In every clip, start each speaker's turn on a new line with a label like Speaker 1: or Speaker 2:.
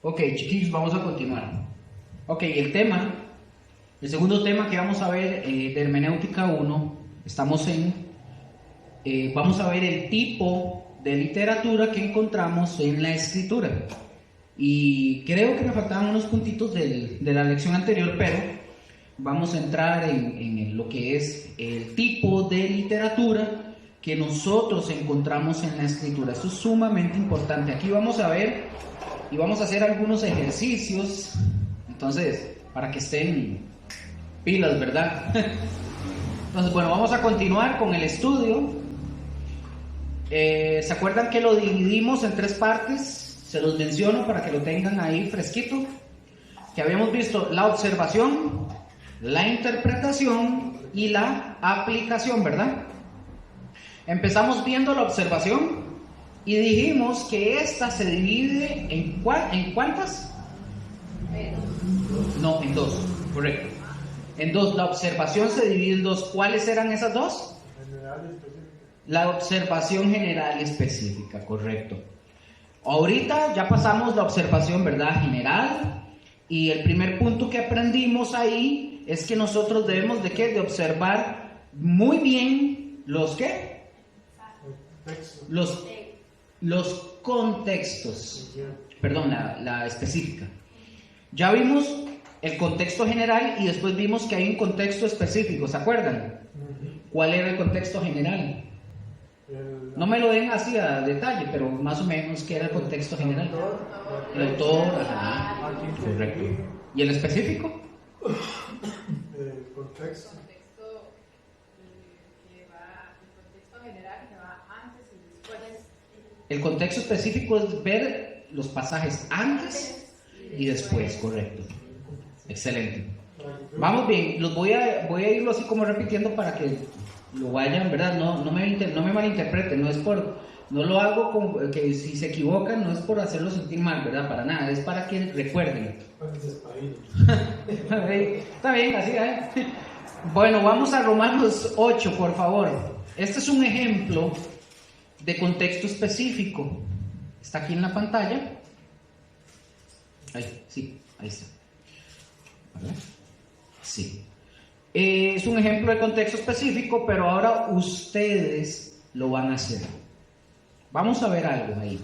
Speaker 1: Ok, chiquillos, vamos a continuar. Ok, el segundo tema que vamos a ver de Hermenéutica 1, vamos a ver el tipo de literatura que encontramos en la Escritura. Y creo que me faltaban unos puntitos de la lección anterior, pero vamos a entrar en lo que es el tipo de literatura que nosotros encontramos en la Escritura. Esto es sumamente importante. Aquí vamos a ver y vamos a hacer algunos ejercicios, entonces, para que estén pilas, ¿verdad? Entonces, bueno, vamos a continuar con el estudio. ¿Se acuerdan que lo dividimos en 3 partes? Se los menciono para que lo tengan ahí fresquito. Que habíamos visto la observación, la interpretación y la aplicación, ¿verdad? Empezamos viendo la observación y dijimos que esta se divide ¿en cuántas? No, en 2, correcto. En 2, la observación se divide en 2. ¿Cuáles eran esas 2?
Speaker 2: General y específica.
Speaker 1: La observación general y específica, correcto. Ahorita ya pasamos la observación, ¿verdad? General. Y el primer punto que aprendimos ahí es que nosotros debemos de ¿qué? De observar muy bien los ¿qué? Los contextos. Perdón, la específica. Ya vimos el contexto general y después vimos que hay un contexto específico, ¿se acuerdan? ¿Cuál era el contexto general? No me lo den así a detalle, pero más o menos, ¿qué era el contexto general? El autor, ajá, correcto. ¿Y el específico?
Speaker 2: El contexto.
Speaker 1: El contexto específico es ver los pasajes antes y después, correcto. Excelente. Vamos bien, voy a irlo así como repitiendo para que lo vayan, ¿verdad? No me malinterpreten, no lo hago como que si se equivocan, no es por hacerlo sentir mal, ¿verdad? Para nada, es para que recuerden. Está bien, así, ¿eh? Bueno, vamos a Romanos 8, por favor. Este es un ejemplo de contexto específico. Está aquí en la pantalla. Ahí, sí, ahí está. ¿Verdad? Sí. Es un ejemplo de contexto específico, pero ahora ustedes lo van a hacer. Vamos a ver algo ahí.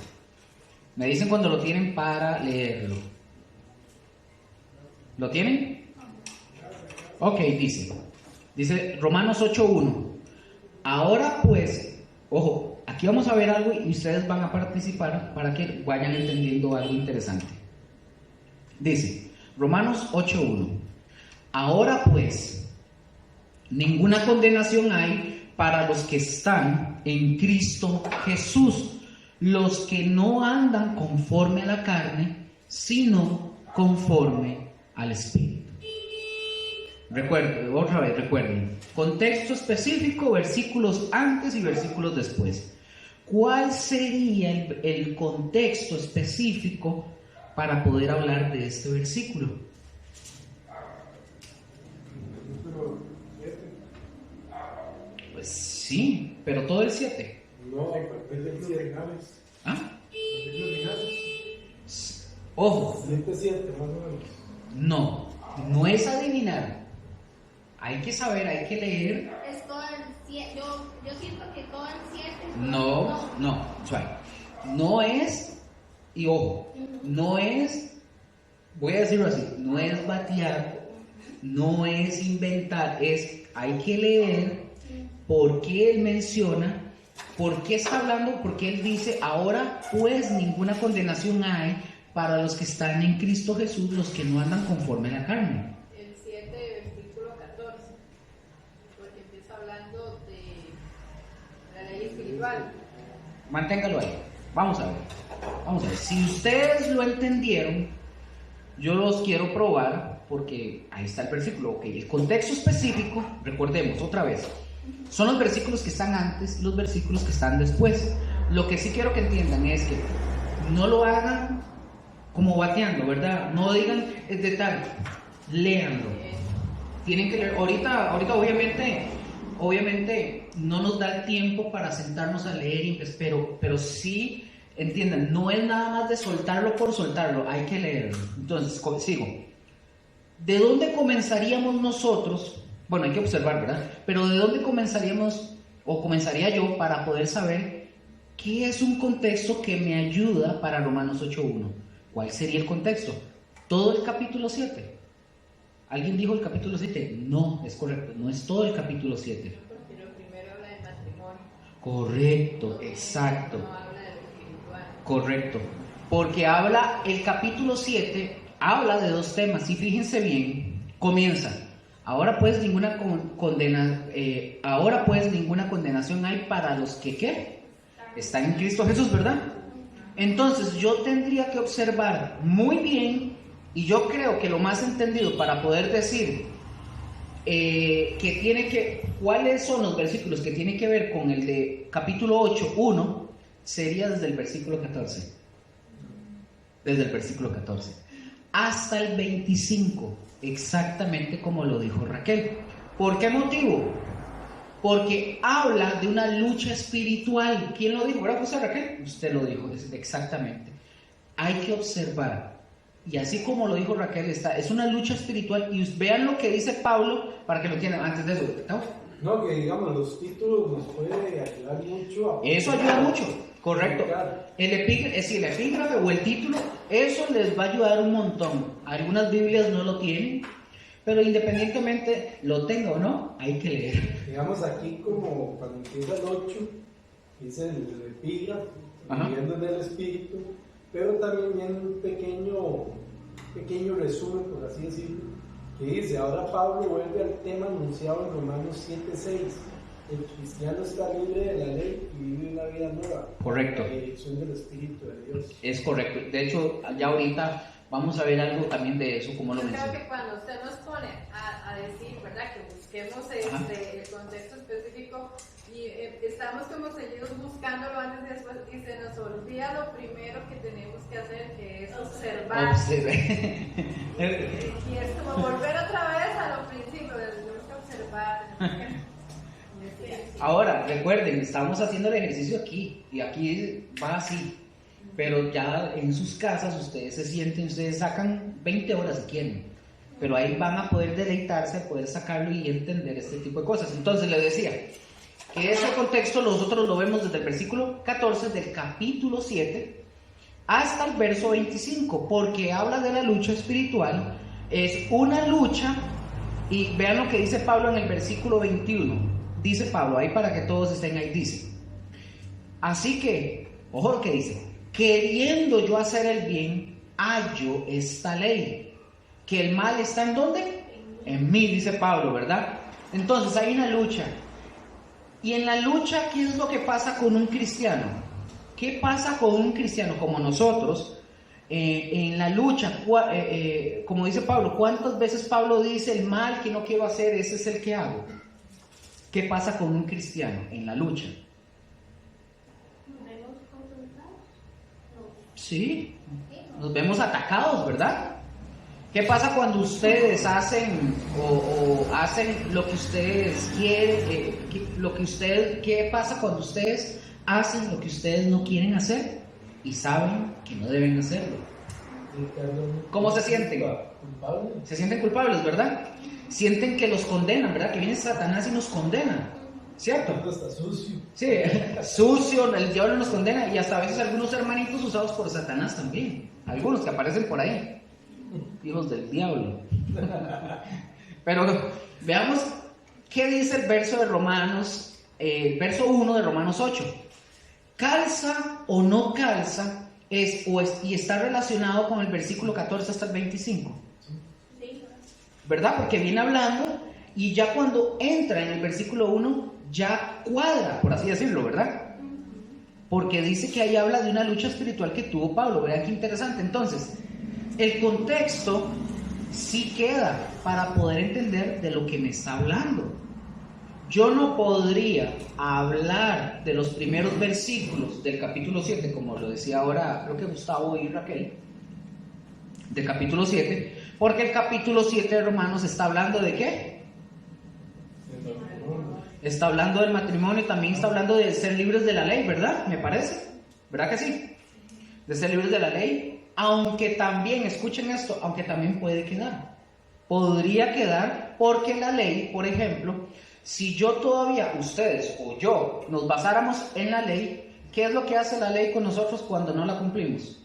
Speaker 1: Me dicen cuando lo tienen para leerlo. ¿Lo tienen? Ok, dice Romanos 8:1. Ahora pues, ojo, aquí vamos a ver algo y ustedes van a participar para que vayan entendiendo algo interesante. Dice Romanos 8:1. Ahora pues, ninguna condenación hay para los que están en Cristo Jesús, los que no andan conforme a la carne, sino conforme al Espíritu. Recuerden, contexto específico, versículos antes y versículos después. ¿Cuál sería el contexto específico para poder hablar de este versículo? Pues sí, pero todo el 7.
Speaker 2: No, es del 7.
Speaker 1: ¿Ah? Ojo.
Speaker 2: 7, más o menos.
Speaker 1: No es adivinar. Hay que saber, hay que leer.
Speaker 3: Es todo el 7. Yo siento que todo el 7.
Speaker 1: No, suave. No es, y ojo, no es, voy a decirlo así, no es batear, no es inventar, hay que leer por qué él menciona, por qué está hablando, por qué él dice, ahora pues ninguna condenación hay para los que están en Cristo Jesús, los que no andan conforme a la carne.
Speaker 4: El 7, versículo 14, porque empieza hablando de la ley espiritual.
Speaker 1: Manténgalo ahí. Vamos a ver. Si ustedes lo entendieron, yo los quiero probar porque ahí está el versículo. Ok, el contexto específico, recordemos otra vez, son los versículos que están antes y los versículos que están después. Lo que sí quiero que entiendan es que no lo hagan como bateando, ¿verdad? No digan es de tal, léanlo. Tienen que leer. Ahorita obviamente no nos da el tiempo para sentarnos a leer, pero sí entiendan, no es nada más de soltarlo por soltarlo, hay que leerlo. Entonces, sigo. ¿De dónde comenzaríamos nosotros? Bueno, hay que observar, ¿verdad? Pero ¿de dónde comenzaríamos, o comenzaría yo, para poder saber qué es un contexto que me ayuda para Romanos 8.1? ¿Cuál sería el contexto? ¿Todo el capítulo 7? ¿Alguien dijo el capítulo 7? No, es correcto, no es todo el capítulo 7.
Speaker 4: Porque lo primero habla del matrimonio.
Speaker 1: Correcto, exacto.
Speaker 4: No habla de lo espiritual.
Speaker 1: Correcto, porque habla, el capítulo 7 habla de dos temas, y fíjense bien, comienza, ahora pues ninguna condenación hay para los que ¿qué? Están en Cristo Jesús, ¿verdad? Entonces yo tendría que observar muy bien, y yo creo que lo más entendido para poder decir cuáles son los versículos que tienen que ver con el de capítulo 8.1, sería desde el versículo 14. Desde el versículo 14 hasta el 25, exactamente como lo dijo Raquel. ¿Por qué motivo? Porque habla de una lucha espiritual. ¿Quién lo dijo? ¿Verdad, José Raquel? Usted lo dijo, exactamente. Hay que observar. Y así como lo dijo Raquel, es una lucha espiritual. Y vean lo que dice Pablo para que lo entiendan. Antes de eso, ¿no?
Speaker 2: No, que digamos, los títulos nos puede ayudar mucho a...
Speaker 1: Eso ayuda mucho, correcto. El epígrafe o el título, eso les va a ayudar un montón. Algunas Biblias no lo tienen, pero independientemente lo tenga o no, hay que leer.
Speaker 2: Digamos aquí como cuando empieza el 8, dice el epígrafe, viviendo en el espíritu, pero también viene un pequeño resumen, por así decirlo, que dice, ahora Pablo vuelve al tema anunciado en Romanos 7.6. El cristiano está libre de la ley y vive una vida nueva.
Speaker 1: Correcto.
Speaker 2: La dirección del Espíritu de Dios.
Speaker 1: Es correcto. De hecho, ya ahorita vamos a ver algo también de eso, como lo
Speaker 4: Yo creo
Speaker 1: mencioné.
Speaker 4: que cuando usted nos pone a decir, ¿verdad? Que busquemos el contexto específico y estamos como seguidos buscándolo antes y después y se nos olvida lo primero que tenemos que hacer, que es observar. Y es como volver otra vez a lo principio, tenemos que observar.
Speaker 1: Ahora, recuerden, estamos haciendo el ejercicio aquí, y aquí va así, pero ya en sus casas ustedes se sienten, ustedes sacan 20 horas si quieren, pero ahí van a poder deleitarse, poder sacarlo y entender este tipo de cosas. Entonces les decía que ese contexto nosotros lo vemos desde el versículo 14 del capítulo 7 hasta el verso 25, porque habla de la lucha espiritual, es una lucha, y vean lo que dice Pablo en el versículo 21. Dice Pablo, ahí para que todos estén ahí, dice, así que, ojo lo que dice, queriendo yo hacer el bien, hallo esta ley, que el mal está ¿en dónde? En mí, dice Pablo, ¿verdad? Entonces hay una lucha, y en la lucha, ¿qué es lo que pasa con un cristiano? ¿Qué pasa con un cristiano como nosotros? En la lucha, como dice Pablo, ¿cuántas veces Pablo dice el mal que no quiero hacer, ese es el que hago? ¿Qué pasa con un cristiano en la lucha? Sí, nos vemos atacados, ¿verdad? ¿Qué pasa cuando ustedes hacen o hacen lo que ustedes quieren? ¿Qué pasa cuando ustedes hacen lo que ustedes no quieren hacer y saben que no deben hacerlo? ¿Cómo se sienten? Se sienten culpables, ¿verdad? Sienten que los condenan, ¿verdad? Que viene Satanás y nos condena, ¿cierto?
Speaker 2: Está sucio.
Speaker 1: Sí, sucio, el diablo nos condena, y hasta a veces algunos hermanitos usados por Satanás también, algunos que aparecen por ahí, hijos del diablo. Pero veamos qué dice el verso de Romanos, verso 1 de Romanos 8. ¿Calza o no calza? Y está relacionado con el versículo 14 hasta el 25. ¿Verdad? Porque viene hablando y ya cuando entra en el versículo 1 ya cuadra, por así decirlo, ¿verdad? Porque dice que ahí habla de una lucha espiritual que tuvo Pablo. Vean qué interesante. Entonces, el contexto sí queda para poder entender de lo que me está hablando. Yo no podría hablar de los primeros versículos del capítulo 7, como lo decía ahora, creo que Gustavo y Raquel, del capítulo 7, porque el capítulo 7 de Romanos está hablando de ¿qué? Está hablando del matrimonio y también está hablando de ser libres de la ley, ¿verdad? Me parece, ¿verdad que sí? de ser libres de la ley, aunque también, escuchen esto, aunque también puede quedar. Podría quedar porque la ley, por ejemplo, si yo todavía, ustedes o yo, nos basáramos en la ley, ¿qué es lo que hace la ley con nosotros cuando no la cumplimos?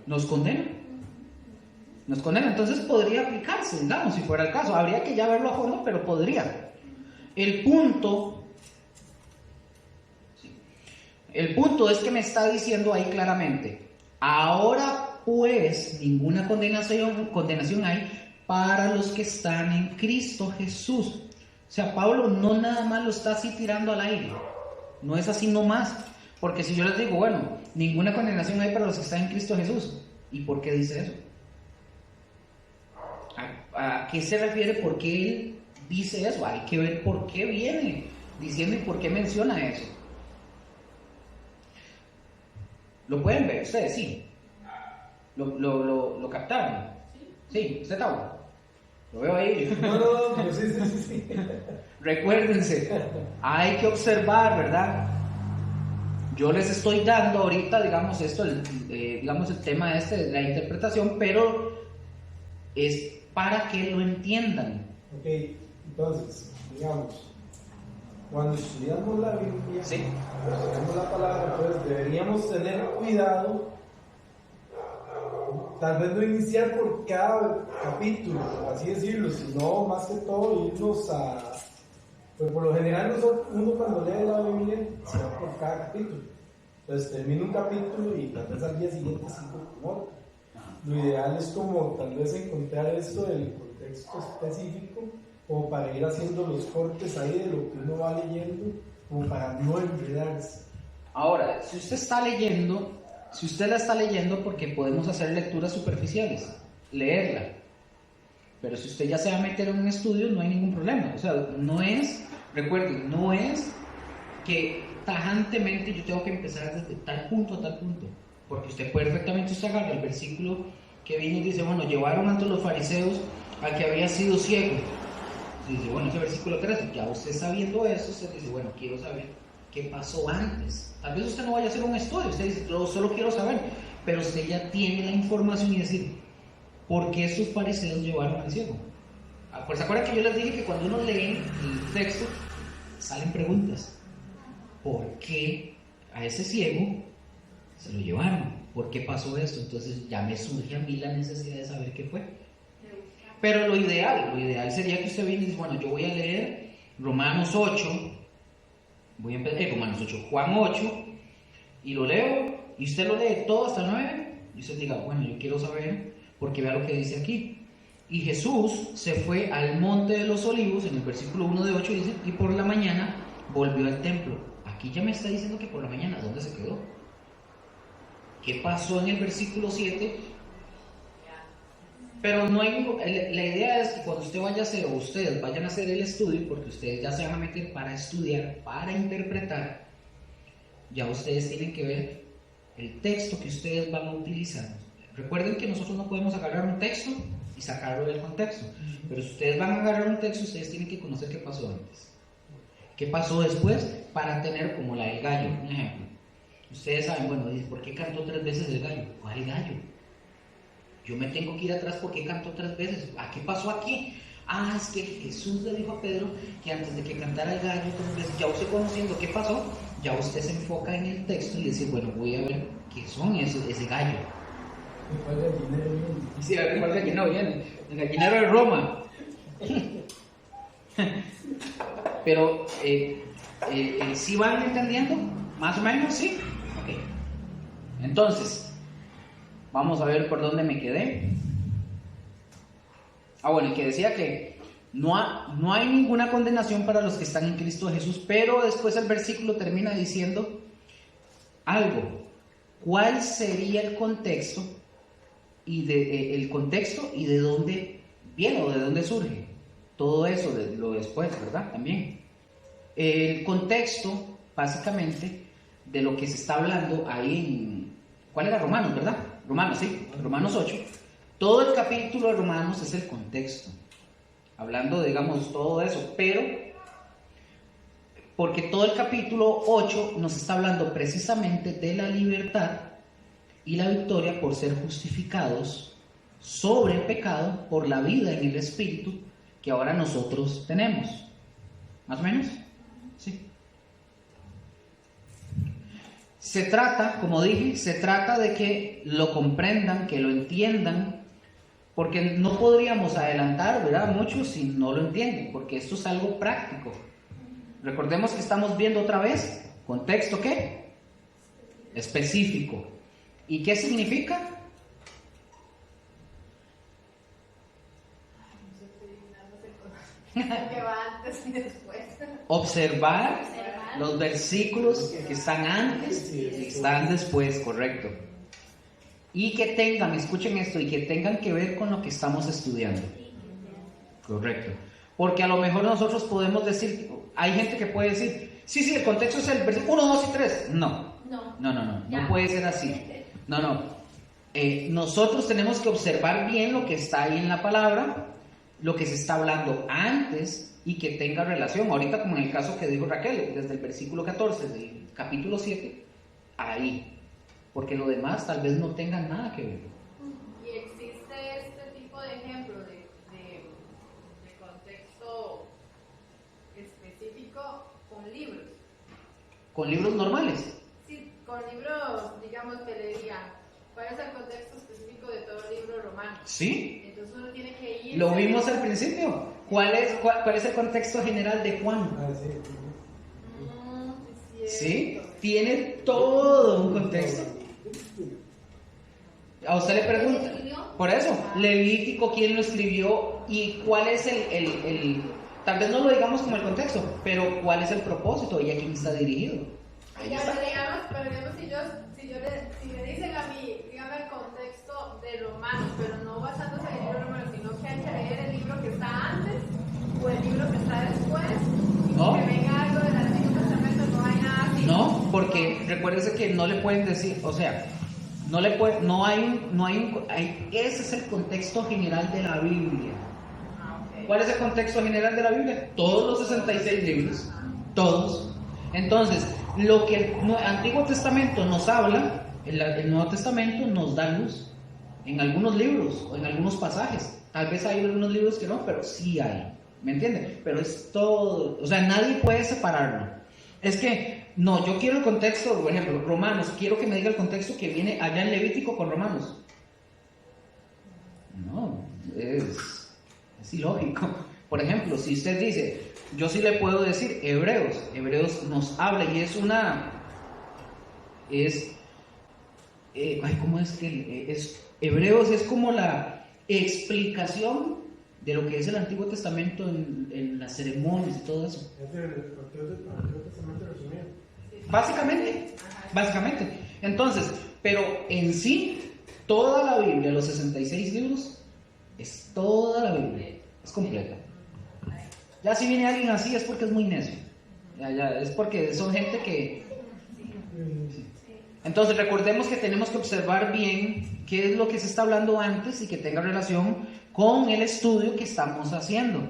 Speaker 1: Nos condena. Nos condena. Entonces podría aplicarse, digamos, si fuera el caso. Habría que ya verlo a fondo, pero podría. El punto es que me está diciendo ahí claramente, ahora pues ninguna condenación hay para los que están en Cristo Jesús. O sea, Pablo no nada más lo está así tirando al aire, no es así nomás, porque si yo les digo, bueno, ninguna condenación hay para los que están en Cristo Jesús, ¿y por qué dice eso? ¿A qué se refiere? ¿Por qué él dice eso? Hay que ver por qué viene diciendo y por qué menciona eso. ¿Lo pueden ver ustedes? Sí. ¿Lo captaron? Sí, usted está. Lo veo ahí.
Speaker 2: No, sí.
Speaker 1: Recuérdense, hay que observar, ¿verdad? Yo les estoy dando ahorita, digamos, digamos el tema de la interpretación, pero es para que lo entiendan.
Speaker 2: Ok, entonces, digamos, cuando estudiamos la Biblia,
Speaker 1: sí,
Speaker 2: cuando estudiamos la palabra, pues deberíamos tener cuidado, tal vez no iniciar por cada capítulo, así decirlo, sino más que todo irnos a... Pues por lo general uno cuando lee la Biblia se va por cada capítulo. Entonces termina un capítulo y tal vez al día siguiente sigo con otro. Lo ideal es como tal vez encontrar esto del contexto específico, como para ir haciendo los cortes ahí de lo que uno va leyendo, como para no enredarse.
Speaker 1: Ahora, si usted la está leyendo, porque podemos hacer lecturas superficiales, leerla. Pero si usted ya se va a meter en un estudio, no hay ningún problema. O sea, recuerden, no es que tajantemente yo tengo que empezar desde tal punto a tal punto. Porque usted perfectamente agarra el versículo que viene y dice, bueno, llevaron ante los fariseos al que había sido ciego. Y dice, bueno, ese versículo 3, ya usted sabiendo eso, usted dice, bueno, quiero saber qué pasó antes. Tal vez usted no vaya a hacer un estudio, usted dice, yo solo quiero saber, pero usted ya tiene la información y decir, ¿por qué estos fariseos llevaron al ciego? Pues se acuerdan que yo les dije que cuando uno lee el texto, salen preguntas. ¿Por qué a ese ciego se lo llevaron? ¿Por qué pasó esto? Entonces ya me surge a mí la necesidad de saber qué fue. Pero lo ideal sería que usted viene y dice, bueno, yo voy a leer Romanos 8, voy a empezar Romanos 8, Juan 8, y lo leo, y usted lo lee todo hasta el 9, y usted diga, bueno, yo quiero saber, porque vea lo que dice aquí. Y Jesús se fue al monte de los olivos, en el versículo 1 de 8 dice, y por la mañana volvió al templo. Aquí ya me está diciendo que por la mañana, ¿dónde se quedó? ¿Qué pasó en el versículo 7? Pero no hay, la idea es que cuando usted vaya a hacer, o ustedes vayan a hacer el estudio, porque ustedes ya se van a meter para estudiar, para interpretar, ya ustedes tienen que ver el texto que ustedes van a utilizar. Recuerden que nosotros no podemos agarrar un texto y sacarlo del contexto, pero si ustedes van a agarrar un texto, ustedes tienen que conocer qué pasó antes, qué pasó después, para tener como la del gallo, un ejemplo. Ustedes saben, bueno, dice, ¿por qué cantó 3 veces el gallo? ¿Cuál gallo? Yo me tengo que ir atrás porque cantó 3 veces. ¿A qué pasó aquí? Es que Jesús le dijo a Pedro que antes de que cantara el gallo 3 veces, ya usted conociendo qué pasó, ya usted se enfoca en el texto y dice, bueno, voy a ver qué son ese gallo.
Speaker 2: ¿Cuál gallinero viene?
Speaker 1: Sí, a ver cuál gallinero viene. El gallinero de Roma. Pero, ¿sí van entendiendo? ¿Más o menos? ¿Sí? Ok. Entonces, vamos a ver por dónde me quedé. Bueno, el que decía que no hay ninguna condenación para los que están en Cristo Jesús, pero después el versículo termina diciendo algo. ¿Cuál sería el contexto y de dónde viene o de dónde surge? Todo eso de lo después, ¿verdad? También. El contexto, básicamente, de lo que se está hablando ahí en... ¿Cuál era? Romanos, ¿verdad? Romanos, sí, Romanos 8. Todo el capítulo de Romanos es el contexto, hablando, digamos, todo eso, pero Porque todo el capítulo 8 nos está hablando precisamente de la libertad y la victoria por ser justificados sobre el pecado por la vida en el Espíritu que ahora nosotros tenemos. ¿Más o menos? Sí. Se trata, como dije, se trata de que lo comprendan, que lo entiendan, porque no podríamos adelantar, ¿verdad?, mucho si no lo entienden, porque esto es algo práctico. Recordemos que estamos viendo otra vez contexto, ¿qué? Específico. ¿Y qué significa?
Speaker 4: Que va antes y después.
Speaker 1: Observar los versículos que están antes y que están después, correcto. Y que tengan, escuchen esto, y que tengan que ver con lo que estamos estudiando. Correcto. Porque a lo mejor nosotros podemos decir, hay gente que puede decir, sí, el contexto es el versículo 1, 2 y 3. No puede ser así. No. Nosotros tenemos que observar bien lo que está ahí en la palabra, lo que se está hablando antes y que tenga relación. Ahorita, como en el caso que dijo Raquel, desde el versículo 14 del capítulo 7, ahí. Porque lo demás tal vez no tenga nada que ver.
Speaker 4: Y existe este tipo de ejemplo de contexto específico con libros.
Speaker 1: ¿Con libros normales?
Speaker 4: Sí, con libros, digamos, que le digan, ¿cuál es el contexto específico de todo el libro romano?
Speaker 1: Sí.
Speaker 4: Entonces uno tiene que ir...
Speaker 1: Lo vimos al principio. ¿Cuál es el contexto general de Juan? Sí, tiene todo un contexto. A usted le pregunta, por eso, Levítico, ¿quién lo escribió? ¿Y cuál es el tal vez no lo digamos como el contexto, pero cuál es el propósito y a quién está dirigido?
Speaker 4: Pero digamos, si me dicen a mí, dígame el contexto de Romanos, pero no basándose en el libro romano, sino que hay que leer el libro que está antes o el libro que está después, y
Speaker 1: No.
Speaker 4: que venga algo del Antiguo Testamento, no hay nada así.
Speaker 1: No, porque recuérdese que no le pueden decir, o sea, ese es el contexto general de la Biblia. ¿Cuál es el contexto general de la Biblia? Todos los 66 libros, todos. Entonces, lo que el Antiguo Testamento nos habla, el Nuevo Testamento nos da luz en algunos libros o en algunos pasajes. Tal vez hay algunos libros que no, pero sí hay, ¿me entienden? Pero es todo, o sea, nadie puede separarlo. Es que, no, yo quiero el contexto, por ejemplo, Romanos, quiero que me diga el contexto que viene allá en Levítico con Romanos. No, es ilógico. Por ejemplo, si usted dice, yo sí le puedo decir Hebreos nos habla y ¿cómo es que Hebreos es como la explicación de lo que es el Antiguo Testamento en las ceremonias y todo eso?
Speaker 2: Es el Antiguo Testamento resumido.
Speaker 1: Básicamente. Entonces, pero en sí, toda la Biblia, los 66 libros, es toda la Biblia, es completa. Ya si viene alguien así es porque es muy necio. Ya, es porque son gente que... Sí. Entonces recordemos que tenemos que observar bien qué es lo que se está hablando antes y que tenga relación con el estudio que estamos haciendo.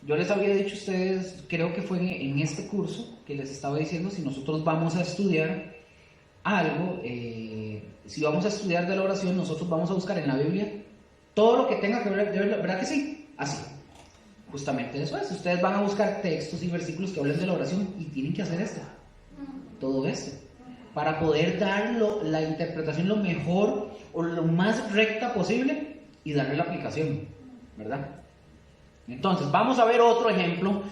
Speaker 1: Yo les había dicho a ustedes, creo que fue en este curso que les estaba diciendo, si nosotros vamos a estudiar algo, si vamos a estudiar de la oración, nosotros vamos a buscar en la Biblia todo lo que tenga que ver, ¿verdad que sí? Así. Justamente eso es. Ustedes van a buscar textos y versículos que hablen de la oración y tienen que hacer esto. Todo esto. Para poder dar la interpretación lo mejor o lo más recta posible y darle la aplicación. ¿Verdad? Entonces, vamos a ver otro ejemplo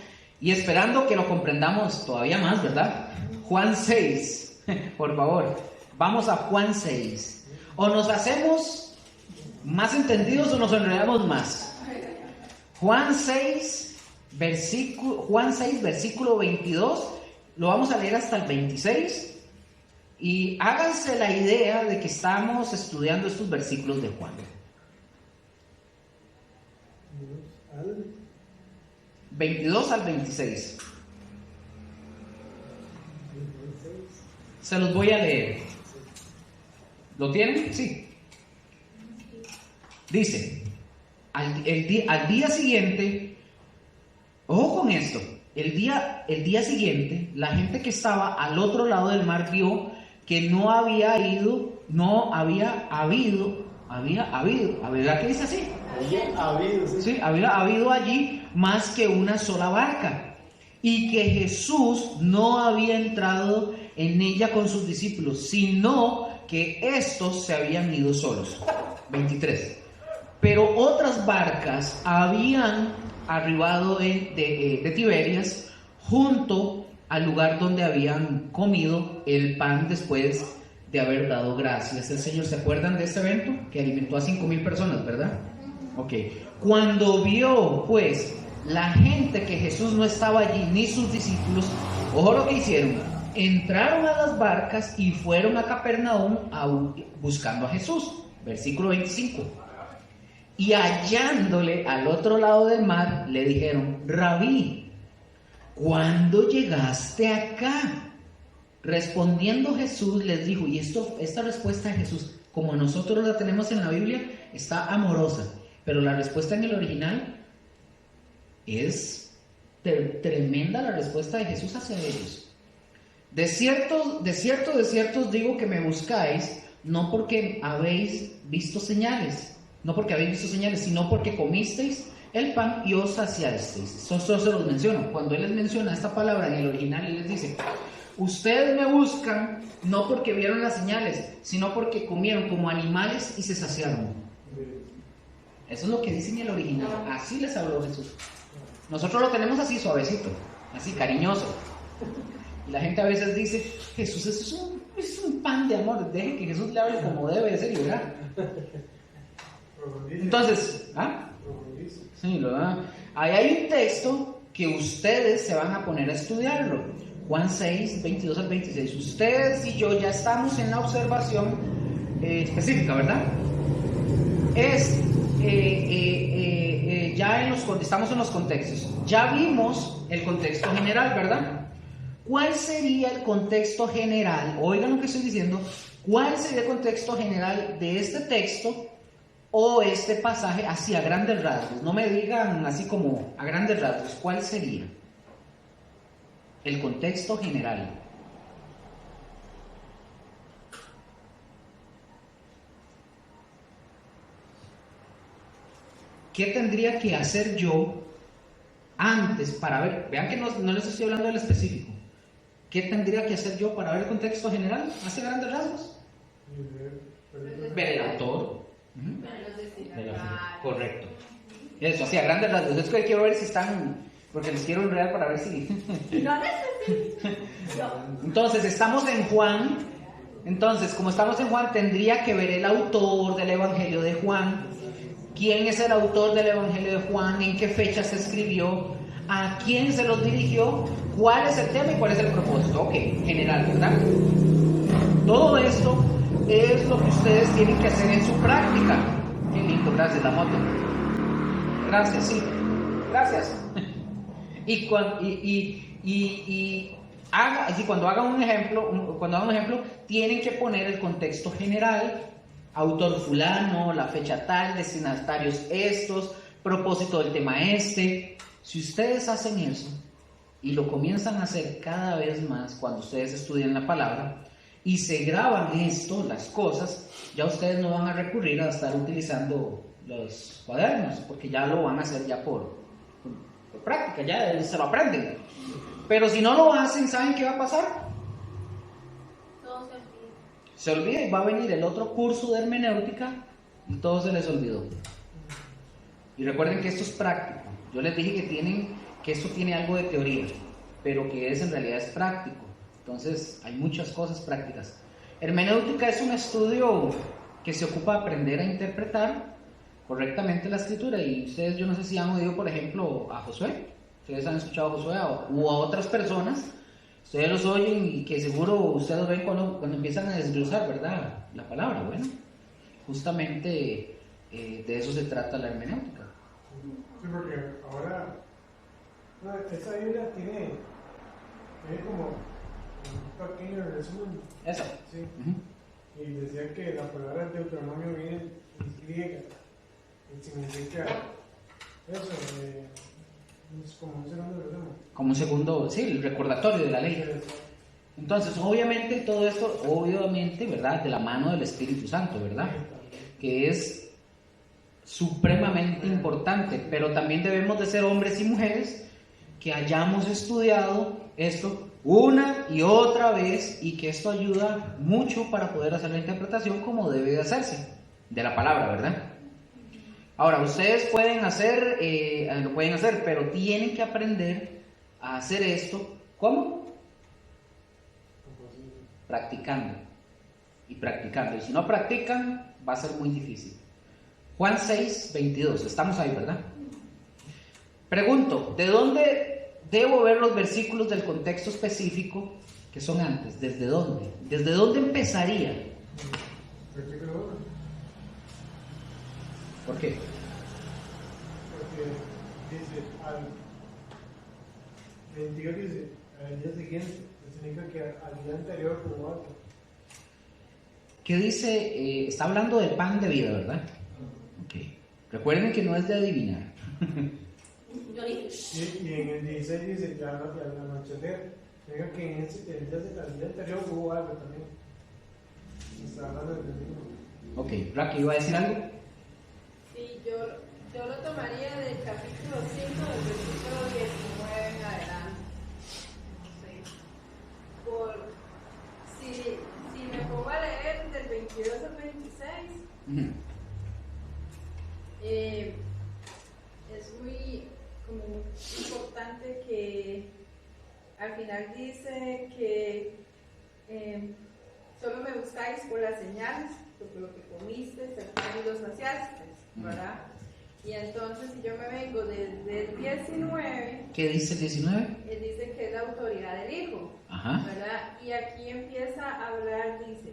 Speaker 1: y esperando que lo comprendamos todavía más, ¿verdad? Juan 6. Por favor, vamos a Juan 6. O nos hacemos más entendidos o nos enredamos más. Juan 6, versículo 22, lo vamos a leer hasta el 26 y háganse la idea de que estamos estudiando estos versículos de Juan. 22 al 26. Se los voy a leer. ¿Lo tienen? Sí. Dice... Al día siguiente, ojo con esto, el día siguiente, la gente que estaba al otro lado del mar vio que no había habido, ¿verdad que dice así? Sí, había habido allí más que una sola barca, y que Jesús no había entrado en ella con sus discípulos, sino que estos se habían ido solos. 23. Pero otras barcas habían arribado de Tiberias junto al lugar donde habían comido el pan después de haber dado gracias al Señor. ¿Se acuerdan de este evento? Que alimentó a 5,000 personas, ¿verdad? Ok. Cuando vio, pues, la gente que Jesús no estaba allí, ni sus discípulos, ojo lo que hicieron. Entraron a las barcas y fueron a Capernaum buscando a Jesús. Versículo 25. Y hallándole al otro lado del mar, le dijeron: Rabí, ¿cuándo llegaste acá? Respondiendo Jesús les dijo, y esta respuesta de Jesús, como nosotros la tenemos en la Biblia, está amorosa, pero la respuesta en el original es tremenda, la respuesta de Jesús hacia ellos. De cierto os digo que me buscáis, no porque habéis visto señales, sino porque comisteis el pan y os saciasteis. Eso se los menciono. Cuando él les menciona esta palabra en el original, él les dice: ustedes me buscan no porque vieron las señales, sino porque comieron como animales y se saciaron. Eso es lo que dice en el original. Así les habló Jesús. Nosotros lo tenemos así suavecito, así cariñoso. Y la gente a veces dice: Jesús es un pan de amor. Deje que Jesús le hable como debe de ser y verá. Entonces, sí, ahí hay un texto que ustedes se van a poner a estudiarlo. Juan 6, 22 al 26. Ustedes y yo ya estamos en la observación específica, ¿verdad? Estamos en los contextos. Ya vimos el contexto general, ¿verdad? ¿Cuál sería el contexto general? Oigan lo que estoy diciendo. ¿Cuál sería el contexto general de este texto o este pasaje así a grandes rasgos? No me digan así como a grandes rasgos. ¿Cuál sería el contexto general? ¿Qué tendría que hacer yo antes para ver? Vean que no les estoy hablando del específico. ¿Qué tendría que hacer yo para ver el contexto general? ¿Hace grandes rasgos? Ver el autor. Correcto. Eso, así a grandes rasgos. Es que quiero ver si están, porque les quiero enredar para ver si...
Speaker 3: No necesito.
Speaker 1: Entonces, estamos en Juan. Entonces, como estamos en Juan, tendría que ver el autor del Evangelio de Juan. ¿Quién es el autor del Evangelio de Juan? ¿En qué fecha se escribió? ¿A quién se los dirigió? ¿Cuál es el tema y cuál es el propósito? Ok, general, ¿verdad? Todo esto es lo que ustedes tienen que hacer en su práctica. Qué lindo, gracias, la moto. Gracias, sí. Gracias. Cuando hagan un ejemplo, tienen que poner el contexto general. Autor fulano, la fecha tal, destinatarios estos, propósito del tema este. Si ustedes hacen eso y lo comienzan a hacer cada vez más cuando ustedes estudian la palabra y se graban las cosas, ya ustedes no van a recurrir a estar utilizando los cuadernos, porque ya lo van a hacer ya por práctica, ya se lo aprenden. Pero si no lo hacen, ¿saben qué va a pasar? Se olvida y va a venir el otro curso de hermenéutica y todo se les olvidó. Y recuerden que esto es práctico. Yo les dije que esto tiene algo de teoría, pero que en realidad es práctico. Entonces hay muchas cosas prácticas. Hermenéutica es un estudio que se ocupa de aprender a interpretar correctamente la escritura. Y ustedes, yo no sé si han oído, por ejemplo, a Josué. Ustedes han escuchado a Josué o a otras personas. Ustedes los oyen y que seguro ustedes los ven cuando empiezan a desglosar, ¿verdad? La palabra. Bueno, justamente de eso se trata la hermenéutica.
Speaker 2: Sí, porque ahora esta Biblia tiene como un pequeño resumen.
Speaker 1: Eso.
Speaker 2: Sí. Y decía que la palabra Deuteronomio viene en griega y significa eso, Es como un segundo resumen.
Speaker 1: Como un segundo, sí, el recordatorio de la ley. Entonces, obviamente, todo esto, obviamente, ¿verdad? De la mano del Espíritu Santo, ¿verdad? Que es supremamente importante, pero también debemos de ser hombres y mujeres que hayamos estudiado esto una y otra vez y que esto ayuda mucho para poder hacer la interpretación como debe de hacerse de la palabra, ¿verdad? Ahora, ustedes pueden hacer, lo pueden hacer, pero tienen que aprender a hacer esto, ¿cómo? Practicando y practicando, y si no practican va a ser muy difícil. Juan 6, 22, estamos ahí, ¿verdad? Pregunto, ¿de dónde debo ver los versículos del contexto específico que son antes? ¿Desde dónde? ¿Desde dónde empezaría?
Speaker 2: Versículo 1.
Speaker 1: ¿Por qué?
Speaker 2: Porque dice, al 22 dice, al día siguiente, significa que al día anterior hubo algo.
Speaker 1: ¿Qué dice? Está hablando del pan de vida, ¿verdad? Ok. Recuerden que no es de adivinar.
Speaker 2: Y en el 16 dice que al anochecer, significa que en el día anterior hubo algo también. Está hablando del mismo.
Speaker 1: Ok, Raquel, ¿iba a decir algo?
Speaker 4: Sí, yo lo tomaría del capítulo 5, del versículo 19 en adelante. Si me pongo a leer del 22 al 26, es muy como importante que al final dice que solo me buscáis por las señales, por lo que comiste, y los saciaste, ¿verdad? Y entonces si yo me vengo desde el 19,
Speaker 1: ¿Qué dice el 19?
Speaker 4: él dice que es la autoridad del Hijo,
Speaker 1: Ajá.
Speaker 4: ¿verdad? Y aquí empieza a hablar, dice,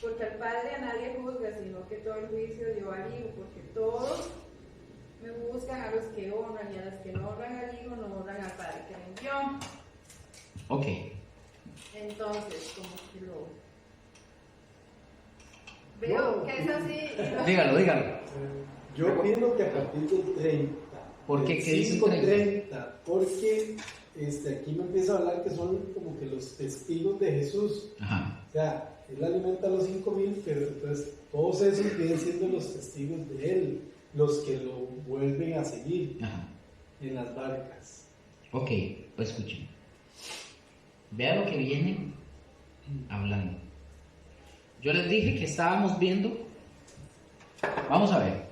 Speaker 4: porque al Padre a nadie juzga, sino que todo el juicio dio al Hijo, porque todos me buscan a los que honran, y a los que no honran al Hijo no honran al Padre que me envió.
Speaker 1: Ok.
Speaker 4: Entonces, como que veo que es así.
Speaker 1: Dígalo.
Speaker 2: Yo opino que a partir del 30.
Speaker 1: ¿Por qué? ¿Qué dice el
Speaker 2: 30? Porque aquí me empieza a hablar que son como que los testigos de Jesús.
Speaker 1: Ajá.
Speaker 2: O sea, él alimenta a los 5,000, pero entonces todos esos vienen siendo los testigos de él, los que lo vuelven a seguir.
Speaker 1: Ajá.
Speaker 2: En las barcas.
Speaker 1: Ok, pues escuchen. Vea lo que viene hablando. Yo les dije que estábamos viendo. Vamos a ver.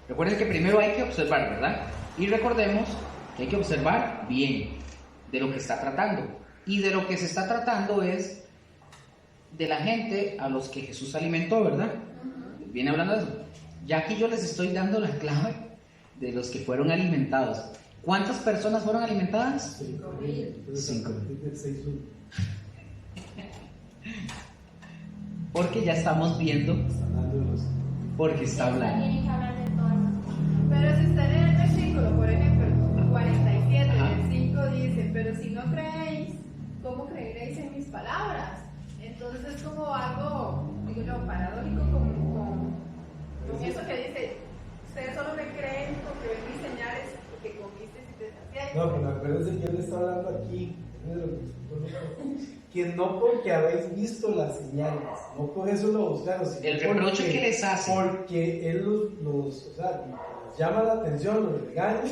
Speaker 1: Recuerden que primero hay que observar, ¿verdad? Y recordemos que hay que observar bien de lo que está tratando. Y de lo que se está tratando es de la gente a los que Jesús alimentó, ¿verdad? Viene hablando de eso. Ya aquí yo les estoy dando la clave de los que fueron alimentados. ¿Cuántas personas fueron alimentadas?
Speaker 2: 5,000.
Speaker 1: 5,000. Porque ya estamos viendo, porque está hablando.
Speaker 3: Tienen que hablar de todas las cosas.
Speaker 4: Pero si usted lee el versículo, por ejemplo, 47,
Speaker 1: Ajá.
Speaker 4: el 5 dice, pero si no creéis, ¿cómo creeréis en mis palabras? Entonces es como algo, digo yo, paradójico con eso que dice, ustedes solo me creen porque ven mis señales, porque comiste y te saciáis.
Speaker 2: No, pero acuérdense que él está hablando aquí, que no porque habéis visto las señales, no por eso lo buscaron, sino
Speaker 1: El reproche
Speaker 2: porque,
Speaker 1: que les hace.
Speaker 2: porque él los llama la atención, los regaña,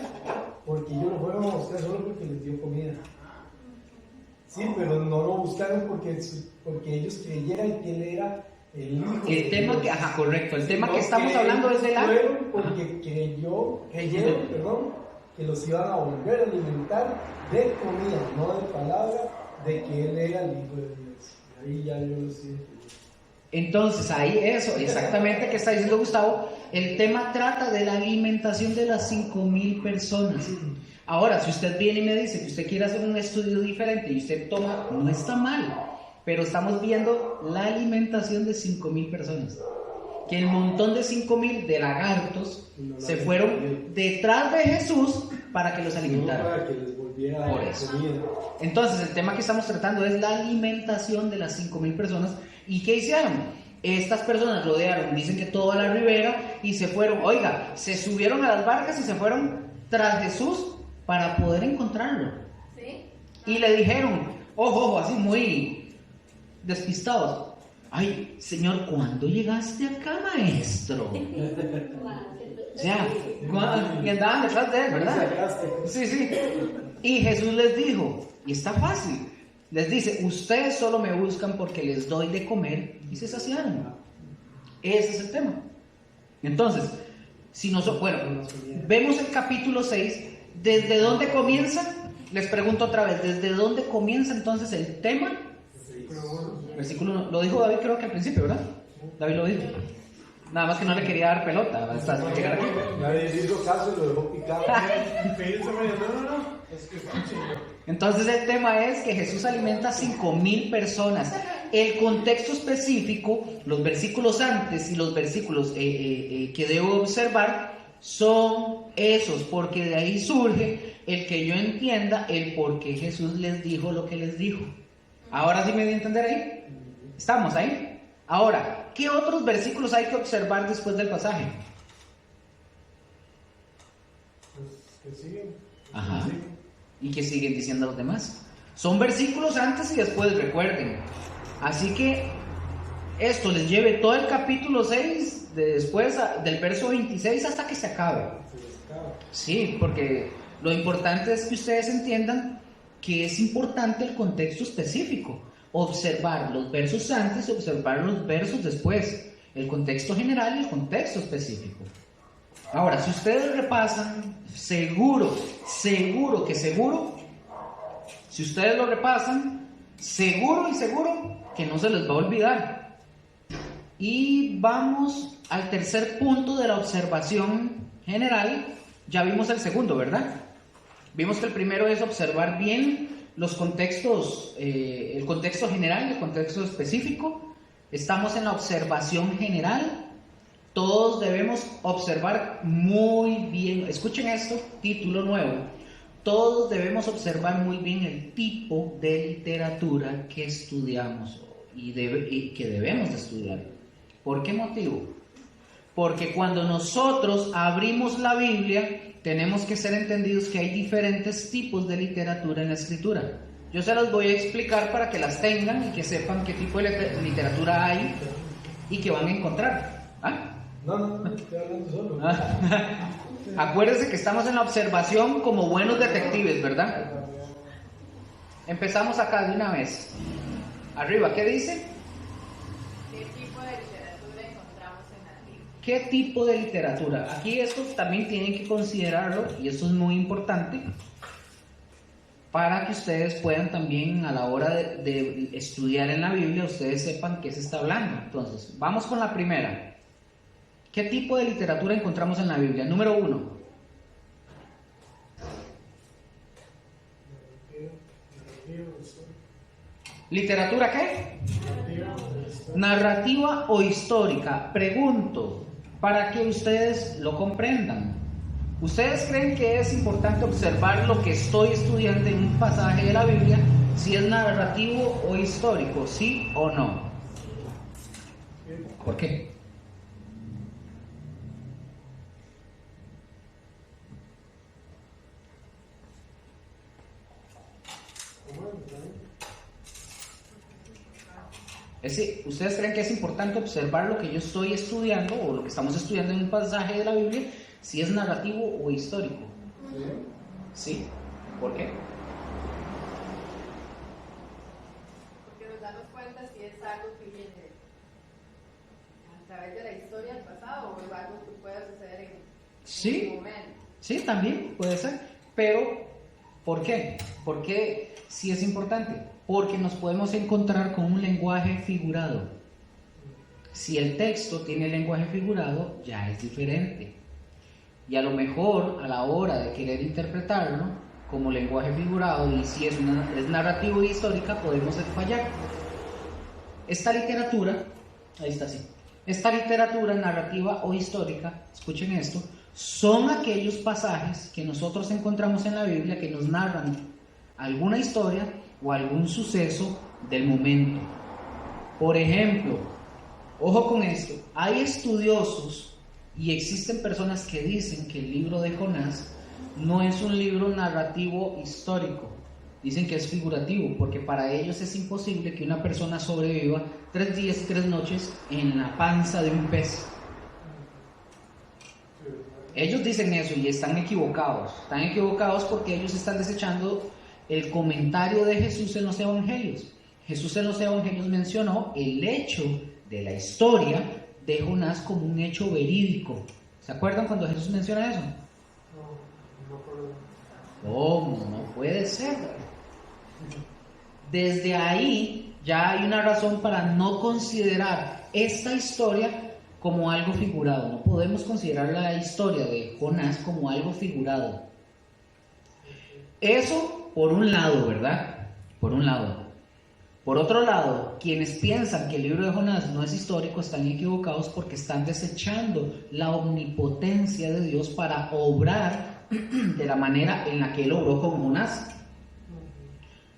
Speaker 2: porque ellos lo fueron a buscar solo porque les dio comida. Sí, pero no lo buscaron porque ellos creyeran que él era el hijo.
Speaker 1: El tema que, ajá, correcto, el tema que
Speaker 2: No,
Speaker 1: estamos
Speaker 2: que
Speaker 1: hablando es de la...
Speaker 2: fueron porque creyeron, que los iban a volver a alimentar de comida, no de palabra, de que él era el hijo de Dios. Y ahí ya yo lo siento.
Speaker 1: Entonces, ahí eso, exactamente que está diciendo Gustavo, el tema trata de la alimentación de las 5,000 personas. Ahora, si usted viene y me dice que usted quiere hacer un estudio diferente y usted toma, no está mal, pero estamos viendo la alimentación de 5,000 personas. Que el montón de 5,000 de lagartos se fueron detrás de Jesús para que los
Speaker 2: No
Speaker 1: alimentara.
Speaker 2: para que les volviera
Speaker 1: Por
Speaker 2: a
Speaker 1: eso.
Speaker 2: comida.
Speaker 1: Entonces, el tema que estamos tratando es la alimentación de las 5,000 personas. ¿Y qué hicieron? Estas personas rodearon, dicen que toda la ribera y se fueron. Oiga, se subieron a las barcas y se fueron tras Jesús para poder encontrarlo.
Speaker 3: ¿Sí?
Speaker 1: Y le dijeron, ojo, así muy despistados, ay, Señor, ¿cuándo llegaste acá, maestro? O sea, y andaban detrás de él, ¿verdad? Sí. Y Jesús les dijo, y está fácil, les dice, ustedes solo me buscan porque les doy de comer y se saciaron. Ese es el tema. Entonces, si nosotros, bueno, vemos el capítulo 6, ¿desde dónde comienza? Les pregunto otra vez, ¿desde dónde comienza entonces el tema? Versículo 1, lo dijo David creo que al principio, ¿verdad? David lo dijo. Nada más que no le quería dar pelota hasta llegar aquí.
Speaker 2: Nadie le hizo caso y lo dejó picado.
Speaker 1: Entonces el tema es que Jesús alimenta a 5,000 personas. El contexto específico, los versículos antes y los versículos que debo observar son esos, porque de ahí surge el que yo entienda el por qué Jesús les dijo lo que les dijo. ¿Ahora sí me di a entender ahí? ¿Estamos ahí? Ahora, ¿qué otros versículos hay que observar después del pasaje?
Speaker 2: Pues que siguen.
Speaker 1: Ajá. ¿Y qué siguen diciendo los demás? Son versículos antes y después, recuerden. Así que esto les lleve todo el capítulo 6, después del verso 26 hasta que se acabe. Sí, porque lo importante es que ustedes entiendan que es importante el contexto específico. Observar los versos antes y observar los versos después. El contexto general y el contexto específico. Ahora, si ustedes repasan, seguro, si ustedes lo repasan, seguro que no se les va a olvidar. Y vamos al tercer punto de la observación general. Ya vimos el segundo, ¿verdad? Vimos que el primero es observar bien los contextos, el contexto general y el contexto específico. Estamos en la observación general. Todos debemos observar muy bien. Escuchen esto, título nuevo. Todos debemos observar muy bien el tipo de literatura que estudiamos y que debemos de estudiar. ¿Por qué motivo? Porque cuando nosotros abrimos la Biblia, tenemos que ser entendidos que hay diferentes tipos de literatura en la Escritura. Yo se las voy a explicar para que las tengan y que sepan qué tipo de literatura hay y que van a encontrar. ¿Ah?
Speaker 2: No, estoy hablando solo.
Speaker 1: Acuérdense que estamos en la observación como buenos detectives, ¿verdad? Empezamos acá de una vez. Arriba, ¿qué dice?
Speaker 4: ¿Qué tipo de literatura encontramos en la Biblia?
Speaker 1: ¿Qué tipo de literatura? Aquí esto también tienen que considerarlo y esto es muy importante para que ustedes puedan también a la hora de estudiar en la Biblia, ustedes sepan qué se está hablando. Entonces, vamos con la primera. ¿Qué tipo de literatura encontramos en la Biblia? Número 1. ¿Literatura qué? Narrativa o histórica. Pregunto, para que ustedes lo comprendan. ¿Ustedes creen que es importante observar lo que estoy estudiando en un pasaje de la Biblia, si es narrativo o histórico, sí o no? ¿Por qué? ¿Ustedes creen que es importante observar lo que yo estoy estudiando o lo que estamos estudiando en un pasaje de la Biblia, si es narrativo o histórico? ¿Sí? ¿Por qué?
Speaker 4: Porque nos damos cuenta si es algo que viene a través de la historia del pasado o es algo que pueda suceder en un momento.
Speaker 1: Sí, también puede ser. Pero, ¿por qué? ¿Por qué sí es importante? Porque nos podemos encontrar con un lenguaje figurado. Si el texto tiene lenguaje figurado, ya es diferente. Y a lo mejor, a la hora de querer interpretarlo como lenguaje figurado, y si es narrativo y histórica, podemos fallar. Esta literatura, ahí está así. Esta literatura narrativa o histórica, escuchen esto, son aquellos pasajes que nosotros encontramos en la Biblia que nos narran alguna historia o algún suceso del momento. Por ejemplo, ojo con esto, hay estudiosos y existen personas que dicen que el libro de Jonás no es un libro narrativo histórico. Dicen que es figurativo, porque para ellos es imposible que una persona sobreviva 3 días y 3 noches en la panza de un pez. Ellos dicen eso y están equivocados. Están equivocados porque ellos están desechando el comentario de Jesús en los evangelios. Jesús en los evangelios mencionó el hecho de la historia de Jonás como un hecho verídico. ¿Se acuerdan cuando Jesús menciona eso? ¿Cómo? No puede ser. Desde ahí ya hay una razón para no considerar esta historia como algo figurado. No podemos considerar la historia de Jonás como algo figurado. Eso por un lado, ¿verdad? Por un lado. Por otro lado, quienes piensan que el libro de Jonás no es histórico están equivocados porque están desechando la omnipotencia de Dios para obrar de la manera en la que él obró con Jonás.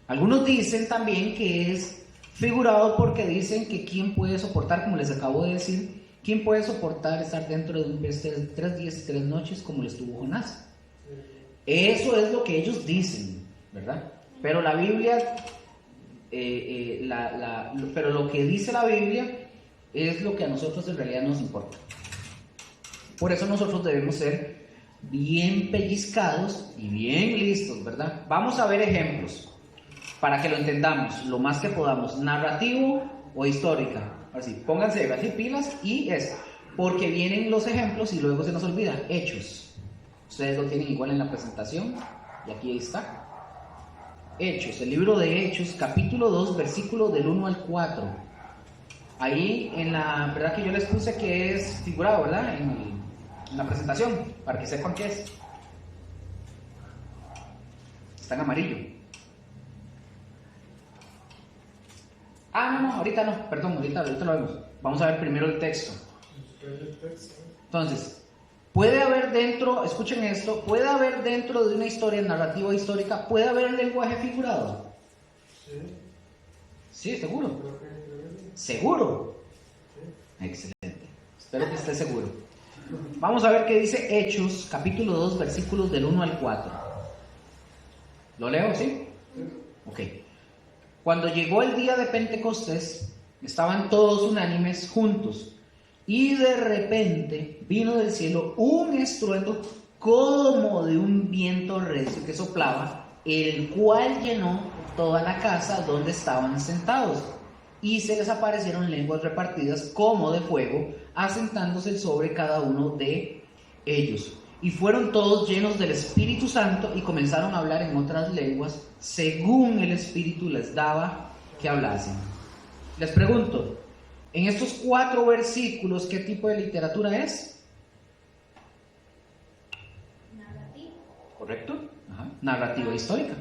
Speaker 1: Algunos dicen también que es figurado porque dicen que quién puede soportar, como les acabo de decir, quién puede soportar estar dentro de un pez 3 días y 3 noches como lo estuvo Jonás. Eso es lo que ellos dicen, ¿verdad? Pero la Biblia, pero lo que dice la Biblia es lo que a nosotros en realidad nos importa. Por eso nosotros debemos ser bien pellizcados y bien listos, ¿verdad? Vamos a ver ejemplos para que lo entendamos lo más que podamos, narrativo o histórica. Así, pónganse así pilas y es porque vienen los ejemplos y luego se nos olvida. Hechos. Ustedes lo tienen igual en la presentación y aquí está. Hechos, el libro de Hechos, capítulo 2, versículo del 1 al 4. Ahí en la verdad que yo les puse que es figurado, ¿verdad? En la presentación, para que sepan qué es. Está en amarillo. No, ahorita no, perdón, ahorita lo vemos. Vamos a ver primero el texto. Entonces, puede haber dentro, escuchen esto, puede haber dentro de una historia narrativa histórica, puede haber lenguaje figurado. Sí, seguro. ¿Seguro? Excelente. Espero que esté seguro. Vamos a ver qué dice Hechos, capítulo 2, versículos del 1 al 4. ¿Lo leo, sí? Ok. Cuando llegó el día de Pentecostés, estaban todos unánimes juntos, y de repente vino del cielo un estruendo como de un viento recio que soplaba, el cual llenó toda la casa donde estaban sentados, y se les aparecieron lenguas repartidas como de fuego, asentándose sobre cada uno de ellos. Y fueron todos llenos del Espíritu Santo y comenzaron a hablar en otras lenguas según el Espíritu les daba que hablasen. Les pregunto, en estos 4 versículos, ¿qué tipo de literatura es?
Speaker 3: Narrativa.
Speaker 1: ¿Correcto? Ajá. Narrativa histórica.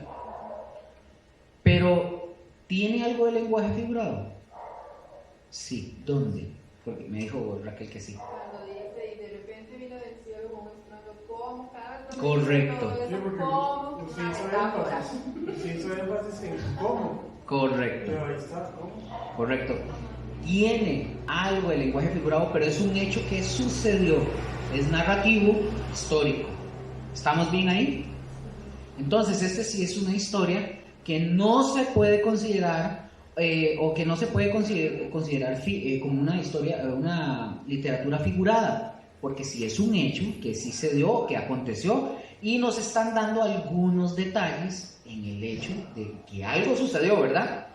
Speaker 1: Pero, ¿tiene algo de lenguaje figurado? Sí. ¿Dónde? Porque me dijo Raquel que sí.
Speaker 4: Cuando dice, y de repente vino del cielo como un estruendo, como cada vez
Speaker 1: Correcto.
Speaker 4: todo eso, como una metáfora.
Speaker 2: Usted hizo énfasis en cómo.
Speaker 1: Correcto.
Speaker 2: Pero ahí está, ¿cómo?
Speaker 1: Correcto. Tiene algo de lenguaje figurado, pero es un hecho que sucedió. Es narrativo, histórico. ¿Estamos bien ahí? Entonces, este sí es una historia que no se puede considerar o que no se puede considerar como una historia, una literatura figurada, porque sí es un hecho que sí se dio, que aconteció, y nos están dando algunos detalles en el hecho de que algo sucedió, ¿verdad?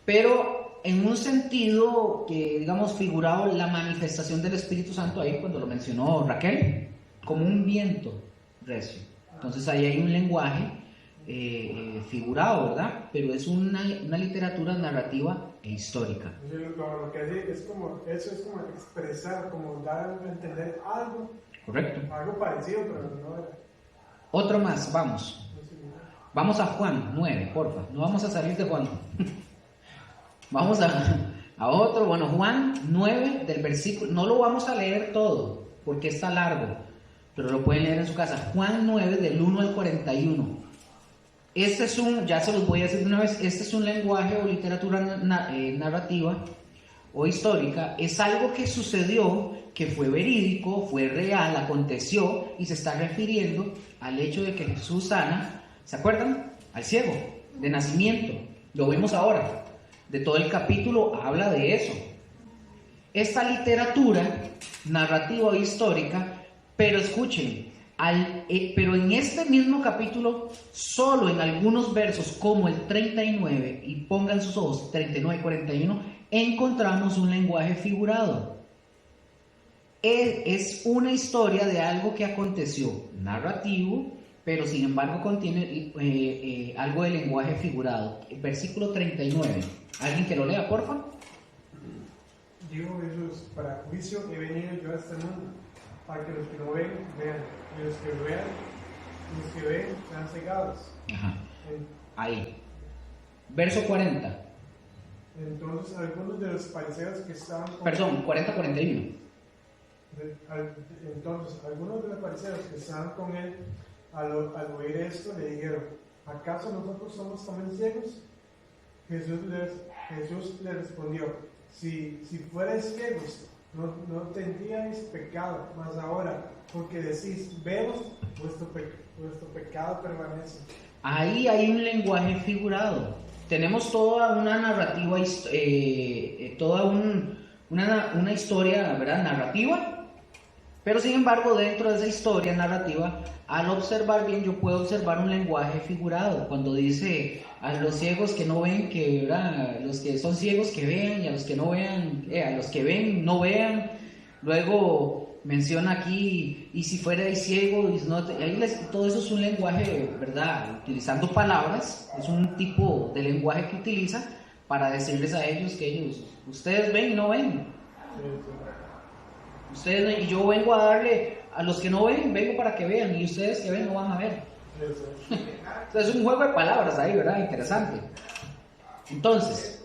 Speaker 1: Pero en un sentido que, digamos, figurado la manifestación del Espíritu Santo ahí, cuando lo mencionó Raquel, como un viento recio. Entonces ahí hay un lenguaje figurado, ¿verdad? Pero es una literatura narrativa e histórica.
Speaker 2: Lo que hace es como, eso es como expresar, como dar a entender algo.
Speaker 1: Correcto.
Speaker 2: Algo parecido, pero no era.
Speaker 1: Otro más, vamos. Vamos a Juan 9, porfa. No vamos a salir de Juan. Vamos a otro. Bueno, Juan 9 del versículo. No lo vamos a leer todo porque está largo, pero lo pueden leer en su casa. Juan 9 del 1 al 41. Este es ya se los voy a decir de una vez, este es un lenguaje o literatura narrativa o histórica es algo que sucedió, que fue verídico, fue real, aconteció y se está refiriendo al hecho de que Jesús sana, ¿se acuerdan? Al ciego, de nacimiento. Lo vemos ahora. De todo el capítulo habla de eso. Esta literatura narrativa o histórica, pero escuchen, pero en este mismo capítulo, solo en algunos versos como el 39, y pongan sus ojos, 39 y 41, encontramos un lenguaje figurado. Es una historia de algo que aconteció, narrativo, pero sin embargo contiene algo de lenguaje figurado. Versículo 39. ¿Alguien que lo lea, por favor?
Speaker 2: Dijo Jesús: para juicio he venido yo a este mundo, para que los que no ven, vean, y los que vean, los que ven, sean cegados.
Speaker 1: Ajá. Ahí. Verso 40.
Speaker 2: Entonces algunos de los fariseos que estaban con
Speaker 1: Perdón, 40-41.
Speaker 2: Entonces algunos de los fariseos que estaban con él, al oír esto, le dijeron: ¿acaso nosotros somos también ciegos? Jesús les respondió: si fuerais ciegos, no tendríais pecado, mas ahora, porque decís, vemos, vuestro pecado permanece.
Speaker 1: Ahí hay un lenguaje figurado. Tenemos toda una narrativa, una historia, ¿verdad? Narrativa. Pero sin embargo, dentro de esa historia narrativa, al observar bien, yo puedo observar un lenguaje figurado. Cuando dice a los ciegos que no ven, que, ¿verdad? Los que son ciegos que vean, y a los que no vean, a los que ven, no vean. Luego menciona aquí, y si fuerais ciegos, todo eso es un lenguaje, ¿verdad? Utilizando palabras, es un tipo de lenguaje que utiliza para decirles a ellos que ustedes ven y no ven. Ustedes, y yo vengo a darle a los que no ven, vengo para que vean, y ustedes que ven no van a ver. Entonces es un juego de palabras ahí, ¿verdad? Interesante. Entonces,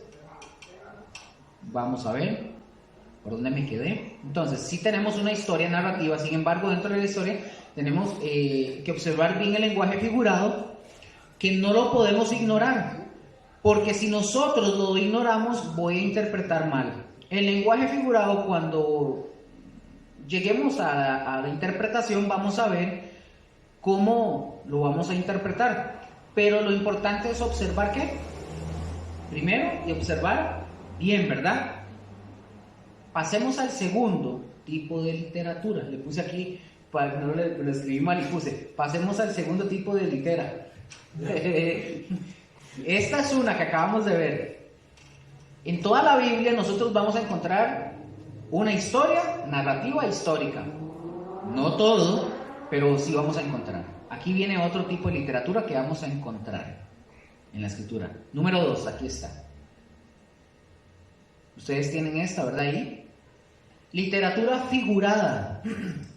Speaker 1: vamos a ver por dónde me quedé. Entonces, sí tenemos una historia narrativa, sin embargo, dentro de la historia tenemos que observar bien el lenguaje figurado, que no lo podemos ignorar, porque si nosotros lo ignoramos, voy a interpretar mal. El lenguaje figurado, cuando lleguemos a la interpretación, vamos a ver cómo lo vamos a interpretar. Pero lo importante es observar ¿qué? Primero, y observar bien, ¿verdad? Pasemos al segundo tipo de literatura. Le puse aquí, no lo escribí mal y puse, pasemos al segundo tipo de litera. Esta es una que acabamos de ver. En toda la Biblia nosotros vamos a encontrar una historia narrativa histórica. No todo, pero sí vamos a encontrar. Aquí viene otro tipo de literatura que vamos a encontrar en la escritura. Número 2, aquí está. Ustedes tienen esta, ¿verdad? Ahí. Literatura figurada.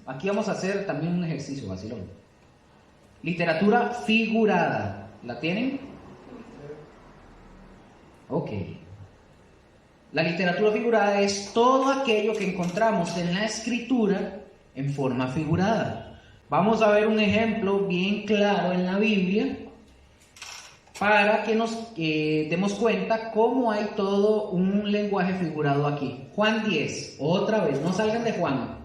Speaker 1: Aquí vamos a hacer también un ejercicio, vacilón. Literatura figurada. ¿La tienen? Ok. La literatura figurada es todo aquello que encontramos en la escritura en forma figurada. Vamos a ver un ejemplo bien claro en la Biblia para que nos demos cuenta cómo hay todo un lenguaje figurado aquí. Juan 10, otra vez, no salgan de Juan.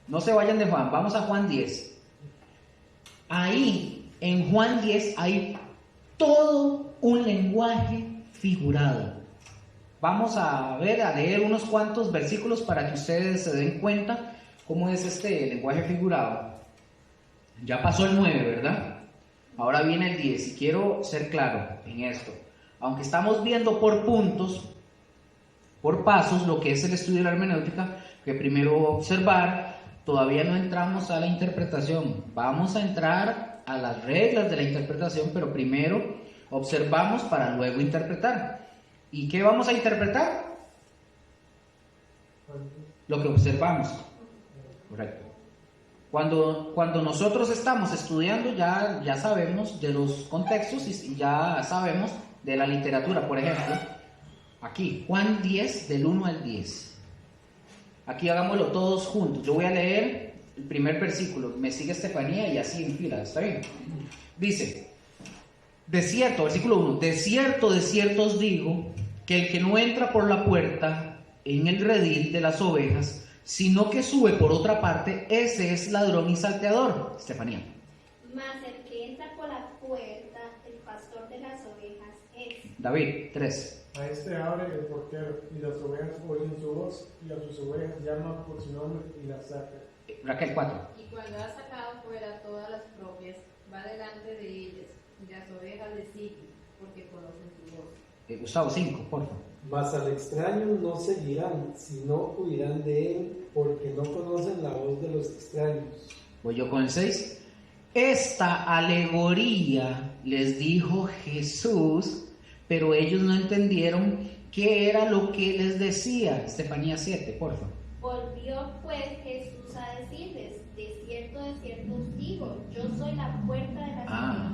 Speaker 1: No se vayan de Juan, vamos a Juan 10. Ahí, en Juan 10, hay todo un lenguaje figurado. Vamos a leer unos cuantos versículos para que ustedes se den cuenta cómo es este lenguaje figurado. Ya pasó el 9, ¿verdad? Ahora viene el 10 y quiero ser claro en esto. Aunque estamos viendo por puntos, por pasos, lo que es el estudio de la hermenéutica, que primero observar, todavía no entramos a la interpretación. Vamos a entrar a las reglas de la interpretación, pero primero observamos para luego interpretar. ¿Y qué vamos a interpretar? Lo que observamos. Correcto. Cuando nosotros estamos estudiando ya sabemos de los contextos y ya sabemos de la literatura. Por ejemplo, aquí, Juan 10, del 1 al 10. Aquí hagámoslo todos juntos. Yo voy a leer el primer versículo. Me sigue Estefanía y así en fila. ¿Está bien? Dice: de cierto, versículo 1, de cierto os digo, que el que no entra por la puerta en el redil de las ovejas, sino que sube por otra parte, ese es ladrón y salteador. Estefanía.
Speaker 3: Mas el que entra por la puerta, el pastor de las ovejas es.
Speaker 1: David, 3.
Speaker 5: A este abre el portero, y las ovejas oyen su voz, y a sus ovejas llama por su nombre y las saca.
Speaker 1: Raquel, 4.
Speaker 4: Y cuando ha sacado fuera todas las propias, va delante de ellas, y las ovejas le siguen, porque conocen su voz.
Speaker 1: Gustavo, 5, por favor.
Speaker 2: Mas al extraño no seguirán, sino huirán de él, porque no conocen la voz de los extraños.
Speaker 1: Voy yo con el 6. Esta alegoría les dijo Jesús, pero ellos no entendieron qué era lo que les decía. Estefanía 7, por favor.
Speaker 3: Volvió pues Jesús a decirles, de cierto os digo, yo soy la puerta de las ovejas.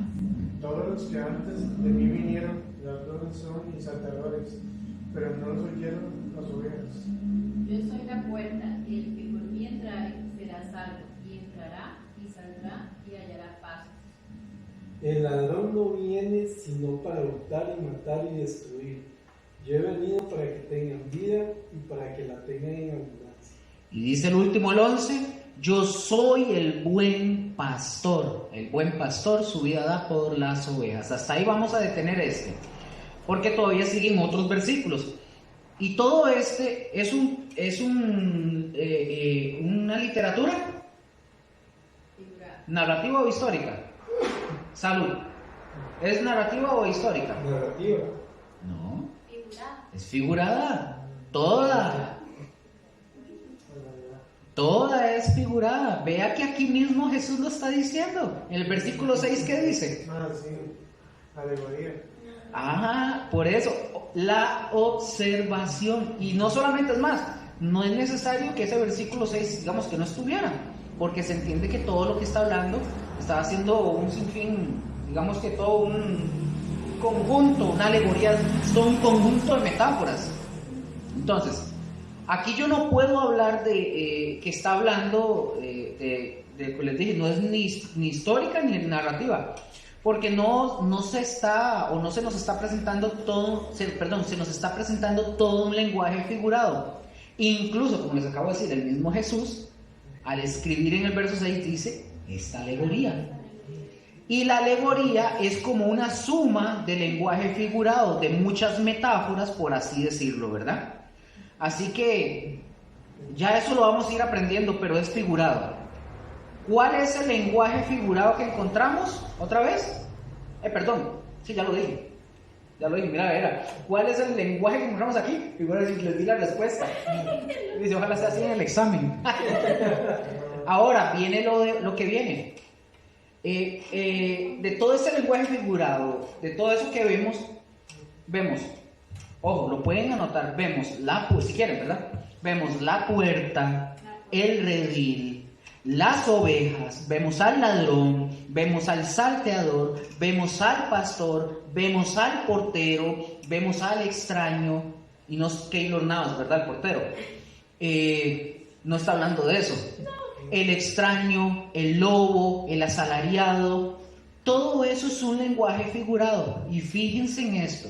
Speaker 5: Todos los que antes de mí vinieron, ladrones son y salteadores, pero no los oyeron las ovejas.
Speaker 4: Yo soy la puerta, y el que por mí entrare será salvo, y entrará y saldrá y hallará paso.
Speaker 2: El ladrón no viene sino para hurtar y matar y destruir. Yo he venido para que tengan vida y para que la tengan en abundancia.
Speaker 1: Y dice el último, el 11, yo soy el buen pastor. El buen pastor su vida da por las ovejas. Hasta ahí vamos a detener porque todavía siguen otros versículos. Y todo es una literatura
Speaker 4: Figurada.
Speaker 1: narrativa o histórica. Salud. ¿Es narrativa o histórica?
Speaker 2: Narrativa.
Speaker 1: No,
Speaker 3: Figurada.
Speaker 1: es figurada. Toda es figurada. Vea que aquí mismo Jesús lo está diciendo. En el versículo 6, ¿qué dice?
Speaker 5: Ah, sí, alegoría.
Speaker 1: Ajá, por eso, la observación. Y no solamente es más, no es necesario que ese versículo 6, digamos que no estuviera, porque se entiende que todo lo que está hablando está haciendo un sinfín, digamos que todo un conjunto, una alegoría, son un conjunto de metáforas. Entonces, aquí yo no puedo hablar de que está hablando les dije, no es ni histórica ni narrativa, porque no se está o no se nos está presentando todo, se nos está presentando todo un lenguaje figurado. Incluso, como les acabo de decir, el mismo Jesús, al escribir en el verso 6, dice esta alegoría. Y la alegoría es como una suma de lenguaje figurado, de muchas metáforas, por así decirlo, ¿verdad? Así que ya eso lo vamos a ir aprendiendo, pero es figurado. ¿Cuál es el lenguaje figurado que encontramos? ¿Otra vez? Perdón, sí, ya lo dije, mira, era. ¿Cuál es el lenguaje que encontramos aquí? Figura, les di la respuesta. Dice, ojalá sea así en el examen. Ahora, viene lo que viene. De todo ese lenguaje figurado, de todo eso que vemos, ojo, lo pueden anotar, si quieren, ¿verdad? Vemos la puerta, el redil, las ovejas, vemos al ladrón, vemos al salteador, vemos al pastor, vemos al portero, vemos al extraño, y no es Keylor Navas, ¿verdad? El portero. No está hablando de eso. El extraño, el lobo, el asalariado, todo eso es un lenguaje figurado. Y fíjense en esto,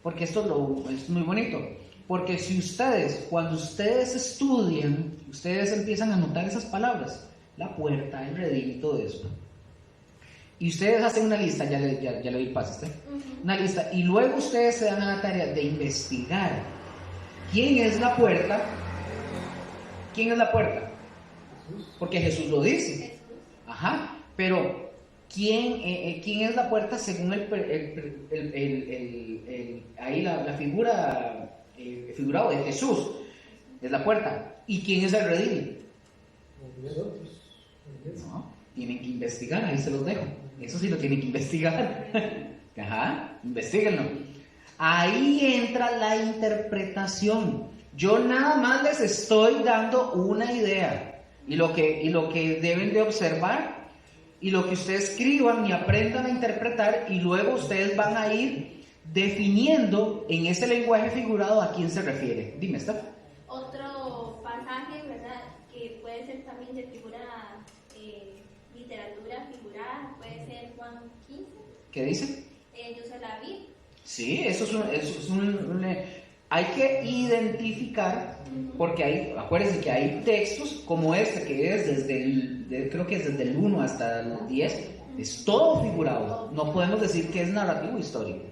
Speaker 1: porque esto es muy bonito. Porque cuando ustedes estudian, ustedes empiezan a notar esas palabras, la puerta, el redil y todo eso. Y ustedes hacen una lista, ya le doy paso, una lista, y luego ustedes se dan a la tarea de investigar quién es la puerta. ¿Quién es la puerta? Porque Jesús lo dice. Ajá, pero ¿quién es la puerta según ahí la figura figurado de Jesús? Es la puerta. ¿Y quién es el redil? No, tienen que investigar, ahí se los dejo. Eso sí lo tienen que investigar. Ajá, investíguenlo. Ahí entra la interpretación. Yo nada más les estoy dando una idea. Y lo que deben de observar, y lo que ustedes escriban y aprendan a interpretar, y luego ustedes van a ir definiendo en ese lenguaje figurado a quién se refiere. Dime, Steph.
Speaker 3: Otro pasaje, ¿verdad? Que puede ser también de figura, literatura figurada, puede ser Juan 15.
Speaker 1: ¿Qué dice?
Speaker 3: Yo soy la vid.
Speaker 1: Sí, hay que identificar, porque acuérdense que hay textos como este, que es creo que es desde el 1 hasta el 10, es todo figurado. No podemos decir que es narrativo histórico.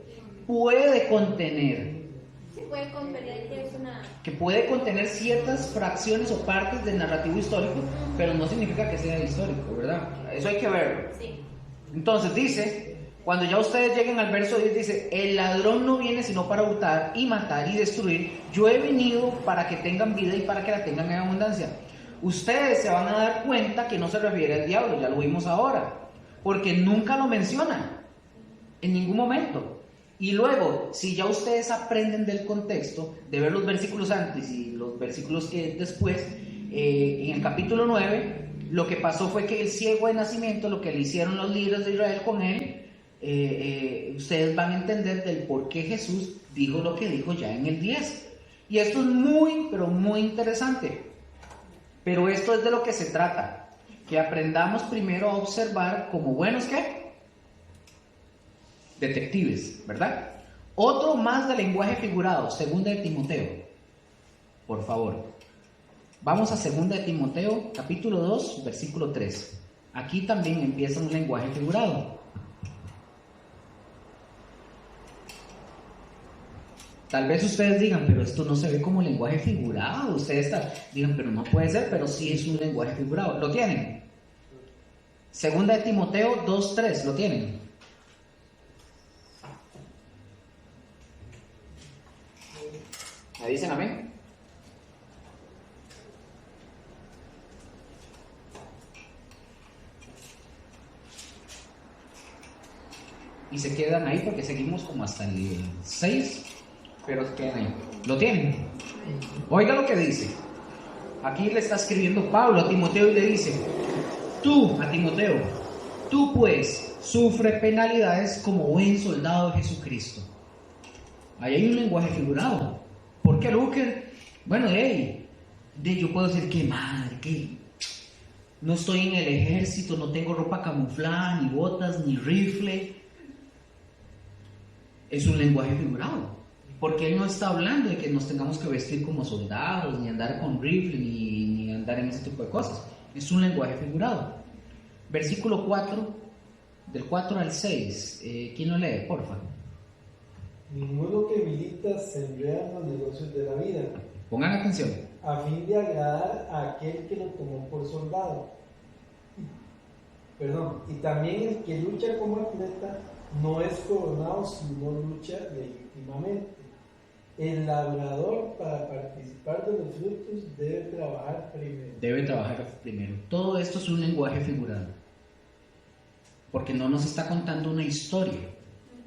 Speaker 1: Puede contener, que puede contener ciertas fracciones o partes del narrativo histórico, pero no significa que sea histórico, ¿verdad? Eso hay que verlo.
Speaker 3: Sí.
Speaker 1: Entonces dice, cuando ya ustedes lleguen al verso 10, dice: el ladrón no viene sino para hurtar y matar y destruir. Yo he venido para que tengan vida y para que la tengan en abundancia. Ustedes se van a dar cuenta que no se refiere al diablo, ya lo vimos ahora, porque nunca lo menciona, en ningún momento. Y luego, si ya ustedes aprenden del contexto, de ver los versículos antes y los versículos que después, en el capítulo 9, lo que pasó fue que el ciego de nacimiento, lo que le hicieron los líderes de Israel con él, ustedes van a entender del por qué Jesús dijo lo que dijo ya en el 10. Y esto es muy, pero muy interesante. Pero esto es de lo que se trata, que aprendamos primero a observar como buenos, ¿qué? Detectives, ¿verdad? Otro más de lenguaje figurado, 2 de Timoteo, por favor. Vamos a 2 de Timoteo, capítulo 2, versículo 3. Aquí también empieza un lenguaje figurado. Tal vez ustedes digan, pero esto no se ve como lenguaje figurado. Ustedes digan, pero no puede ser, pero sí es un lenguaje figurado. ¿Lo tienen? 2 de Timoteo 2:3, ¿lo tienen? ¿Me dicen amén? Y se quedan ahí porque seguimos como hasta el 6, pero se quedan ahí. ¿Lo tienen? Oiga lo que dice. Aquí le está escribiendo Pablo a Timoteo y le dice: tú, a Timoteo, tú pues sufre penalidades como buen soldado de Jesucristo. Ahí hay un lenguaje figurado. ¿Por qué, Luker? Bueno, yo puedo decir que madre, que no estoy en el ejército, no tengo ropa camuflada, ni botas, ni rifle. Es un lenguaje figurado, porque él no está hablando de que nos tengamos que vestir como soldados, ni andar con rifle, ni andar en ese tipo de cosas. Es un lenguaje figurado. Versículo 4, del 4 al 6, ¿quién lo lee, porfa?
Speaker 2: Ninguno que milita se enreda en los negocios de la vida,
Speaker 1: Pongan atención.
Speaker 2: a fin de agradar a aquel que lo tomó por soldado. Y también el que lucha como atleta no es coronado si no lucha legítimamente. El labrador, para participar de los frutos, debe trabajar primero. Todo esto es un lenguaje figurado, porque no nos está contando una historia.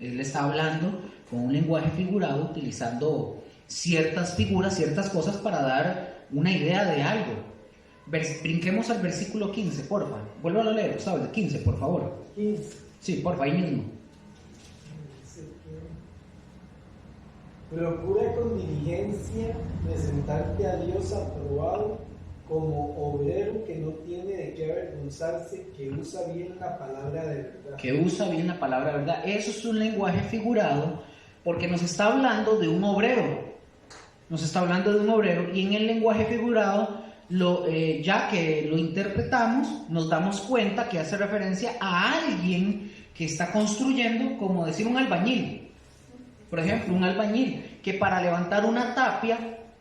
Speaker 2: Él está hablando con un lenguaje figurado, utilizando ciertas figuras, ciertas cosas para dar una idea de algo. Brinquemos al versículo 15, porfa. Vuelvan a leer, Gustavo, el 15, por favor. 15.
Speaker 1: Sí, porfa, ahí mismo.
Speaker 2: Procura con diligencia presentarte a Dios aprobado como obrero que no tiene de qué avergonzarse, que usa bien la palabra de verdad.
Speaker 1: Que usa bien la palabra de verdad. Eso es un lenguaje figurado, porque nos está hablando de un obrero. Nos está hablando de un obrero, y en el lenguaje figurado, ya que lo interpretamos, nos damos cuenta que hace referencia a alguien que está construyendo, como decir un albañil. Por ejemplo, un albañil que para levantar una tapia,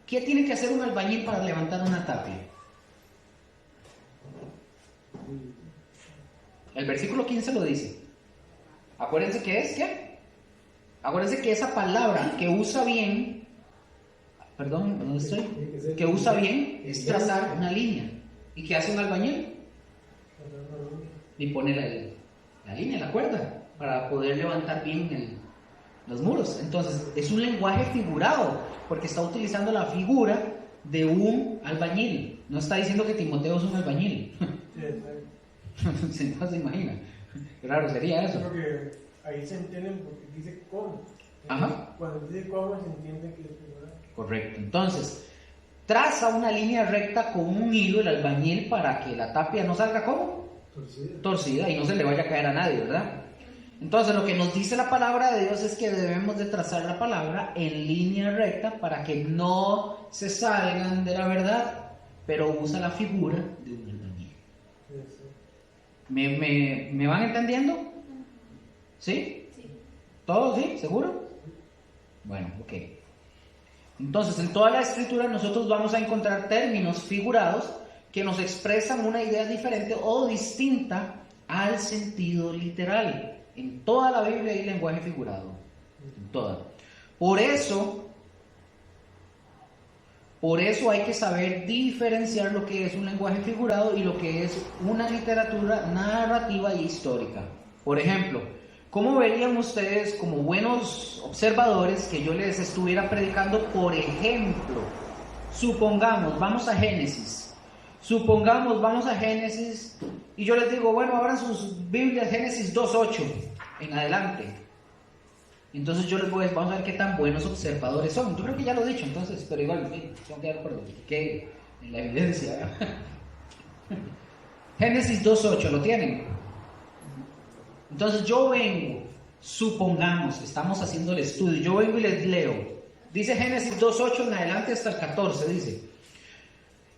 Speaker 1: ¿qué tiene que hacer un albañil para levantar una tapia? El versículo 15 lo dice. Acuérdense que es, ¿qué? Acuérdense que esa palabra que usa bien, perdón, ¿dónde estoy? Que usa bien es trazar una línea. ¿Y qué hace un albañil? Y pone la línea, la cuerda, para poder levantar bien los muros. Entonces, es un lenguaje figurado, porque está utilizando la figura de un albañil. No está diciendo que Timoteo es un albañil. No se imagina. Qué raro sería eso.
Speaker 5: Porque ahí se entienden porque dice cómo.
Speaker 1: Ajá.
Speaker 5: Cuando dice cómo se entiende que es figurado.
Speaker 1: Correcto. Entonces, traza una línea recta con un hilo el albañil para que la tapia no salga ¿cómo? Torcida y no se le vaya a caer a nadie, ¿verdad? Entonces, lo que nos dice la palabra de Dios es que debemos de trazar la palabra en línea recta para que no se salgan de la verdad, pero usa la figura de un albañil. ¿Me van entendiendo? ¿Sí?
Speaker 3: Sí.
Speaker 1: ¿Todos sí? ¿Seguro? Bueno, ok. Entonces, en toda la escritura nosotros vamos a encontrar términos figurados que nos expresan una idea diferente o distinta al sentido literal. En toda la Biblia hay lenguaje figurado. En toda. Por eso hay que saber diferenciar lo que es un lenguaje figurado y lo que es una literatura narrativa y histórica. Por ejemplo, ¿cómo verían ustedes como buenos observadores que yo les estuviera predicando? Por ejemplo, supongamos, vamos a Génesis y yo les digo, bueno, abran sus Biblias, Génesis 2:8 en adelante. Entonces yo les voy a decir, vamos a ver qué tan buenos observadores son. Yo creo que ya lo he dicho, entonces, pero igual, tengo que dar por que en la evidencia. Génesis 2:8, ¿lo tienen? Entonces yo vengo, supongamos, estamos haciendo el estudio, yo vengo y les leo. Dice Génesis 2:8 en adelante hasta el 14, dice: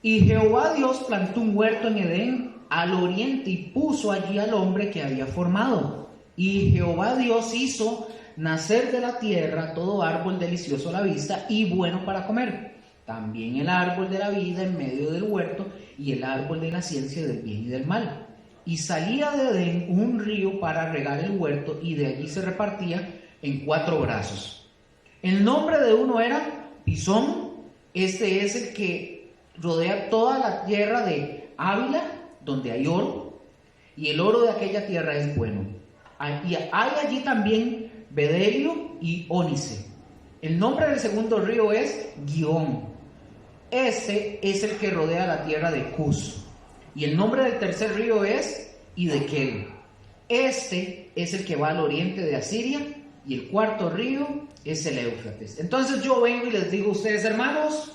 Speaker 1: Y Jehová Dios plantó un huerto en Edén al oriente y puso allí al hombre que había formado. Y Jehová Dios hizo nacer de la tierra todo árbol delicioso a la vista y bueno para comer. También el árbol de la vida en medio del huerto y el árbol de la ciencia del bien y del mal. Y salía de Edén un río para regar el huerto y de allí se repartía en 4 brazos. El nombre de uno era Pisón. Este es el que rodea toda la tierra de Ávila, donde hay oro, y el oro de aquella tierra es bueno. Y hay allí también bedelio y ónice. El nombre del segundo río es Gihón. Este es el que rodea la tierra de Cus. Y el nombre del tercer río es Hiddekel. Este es el que va al oriente de Asiria. Y el cuarto río es el Éufrates. Entonces yo vengo y les digo a ustedes, hermanos,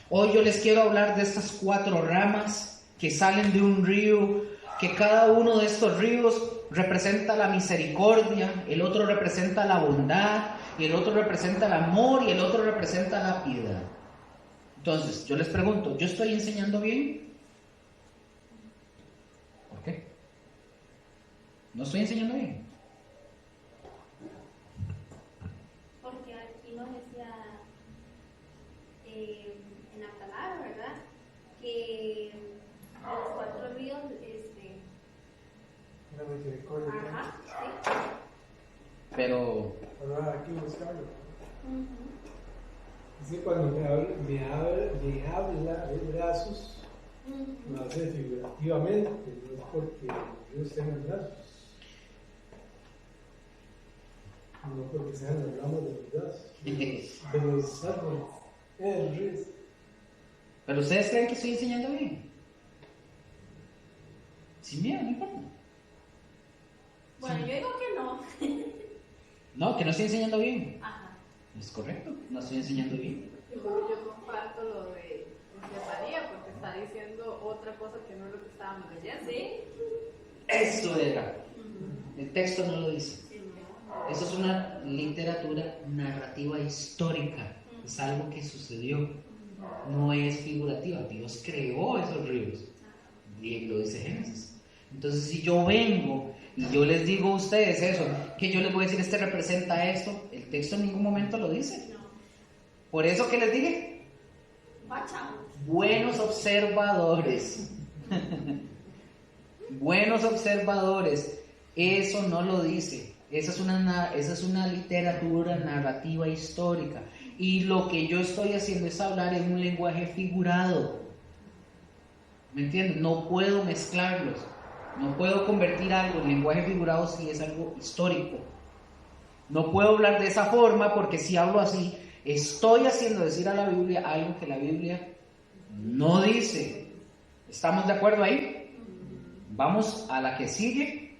Speaker 1: hoy yo les quiero hablar de estas 4 ramas que salen de un río, que cada uno de estos ríos representa la misericordia, el otro representa la bondad, y el otro representa el amor, y el otro representa la piedad. Entonces, yo les pregunto, ¿yo estoy enseñando bien? ¿Por qué? ¿No estoy enseñando bien?
Speaker 3: Porque aquí nos decía en la palabra, ¿verdad? Que los 4 ríos,
Speaker 5: La misericordia.
Speaker 3: ajá, sí.
Speaker 1: Pero,
Speaker 5: Ahora hay que buscarlo.
Speaker 2: Dice cuando me habla de brazos, lo hace figurativamente, no es porque Dios tenga brazos, no porque sean los ramos de los brazos, de los árboles.
Speaker 1: ¿pero ustedes creen que estoy enseñando bien? Sin miedo, no importa.
Speaker 3: Bueno, yo digo que no.
Speaker 1: No, que no estoy enseñando bien.
Speaker 3: Ajá.
Speaker 1: Es correcto, no estoy enseñando bien.
Speaker 4: Yo comparto lo de Estefanía, porque está diciendo otra cosa que no es lo que estábamos leyendo.
Speaker 3: ¿Sí?
Speaker 1: Eso era. El texto no lo dice.
Speaker 3: Sí,
Speaker 1: Eso es una literatura narrativa histórica. Es algo que sucedió. No es figurativa. Dios creó esos ríos. Y lo dice Génesis. Entonces, si yo vengo y yo les digo a ustedes eso, que yo les voy a decir, este representa esto, el texto en ningún momento lo dice.
Speaker 3: no.
Speaker 1: Por eso que les dije,
Speaker 3: Bacha.
Speaker 1: buenos observadores. Buenos observadores. Eso no lo dice. Esa es una literatura narrativa histórica. Y lo que yo estoy haciendo es hablar en un lenguaje figurado. ¿Me entienden? No puedo mezclarlos. No puedo convertir algo en lenguaje figurado si es algo histórico. No puedo hablar de esa forma porque si hablo así, estoy haciendo decir a la Biblia algo que la Biblia no dice. ¿Estamos de acuerdo ahí? Vamos a la que sigue.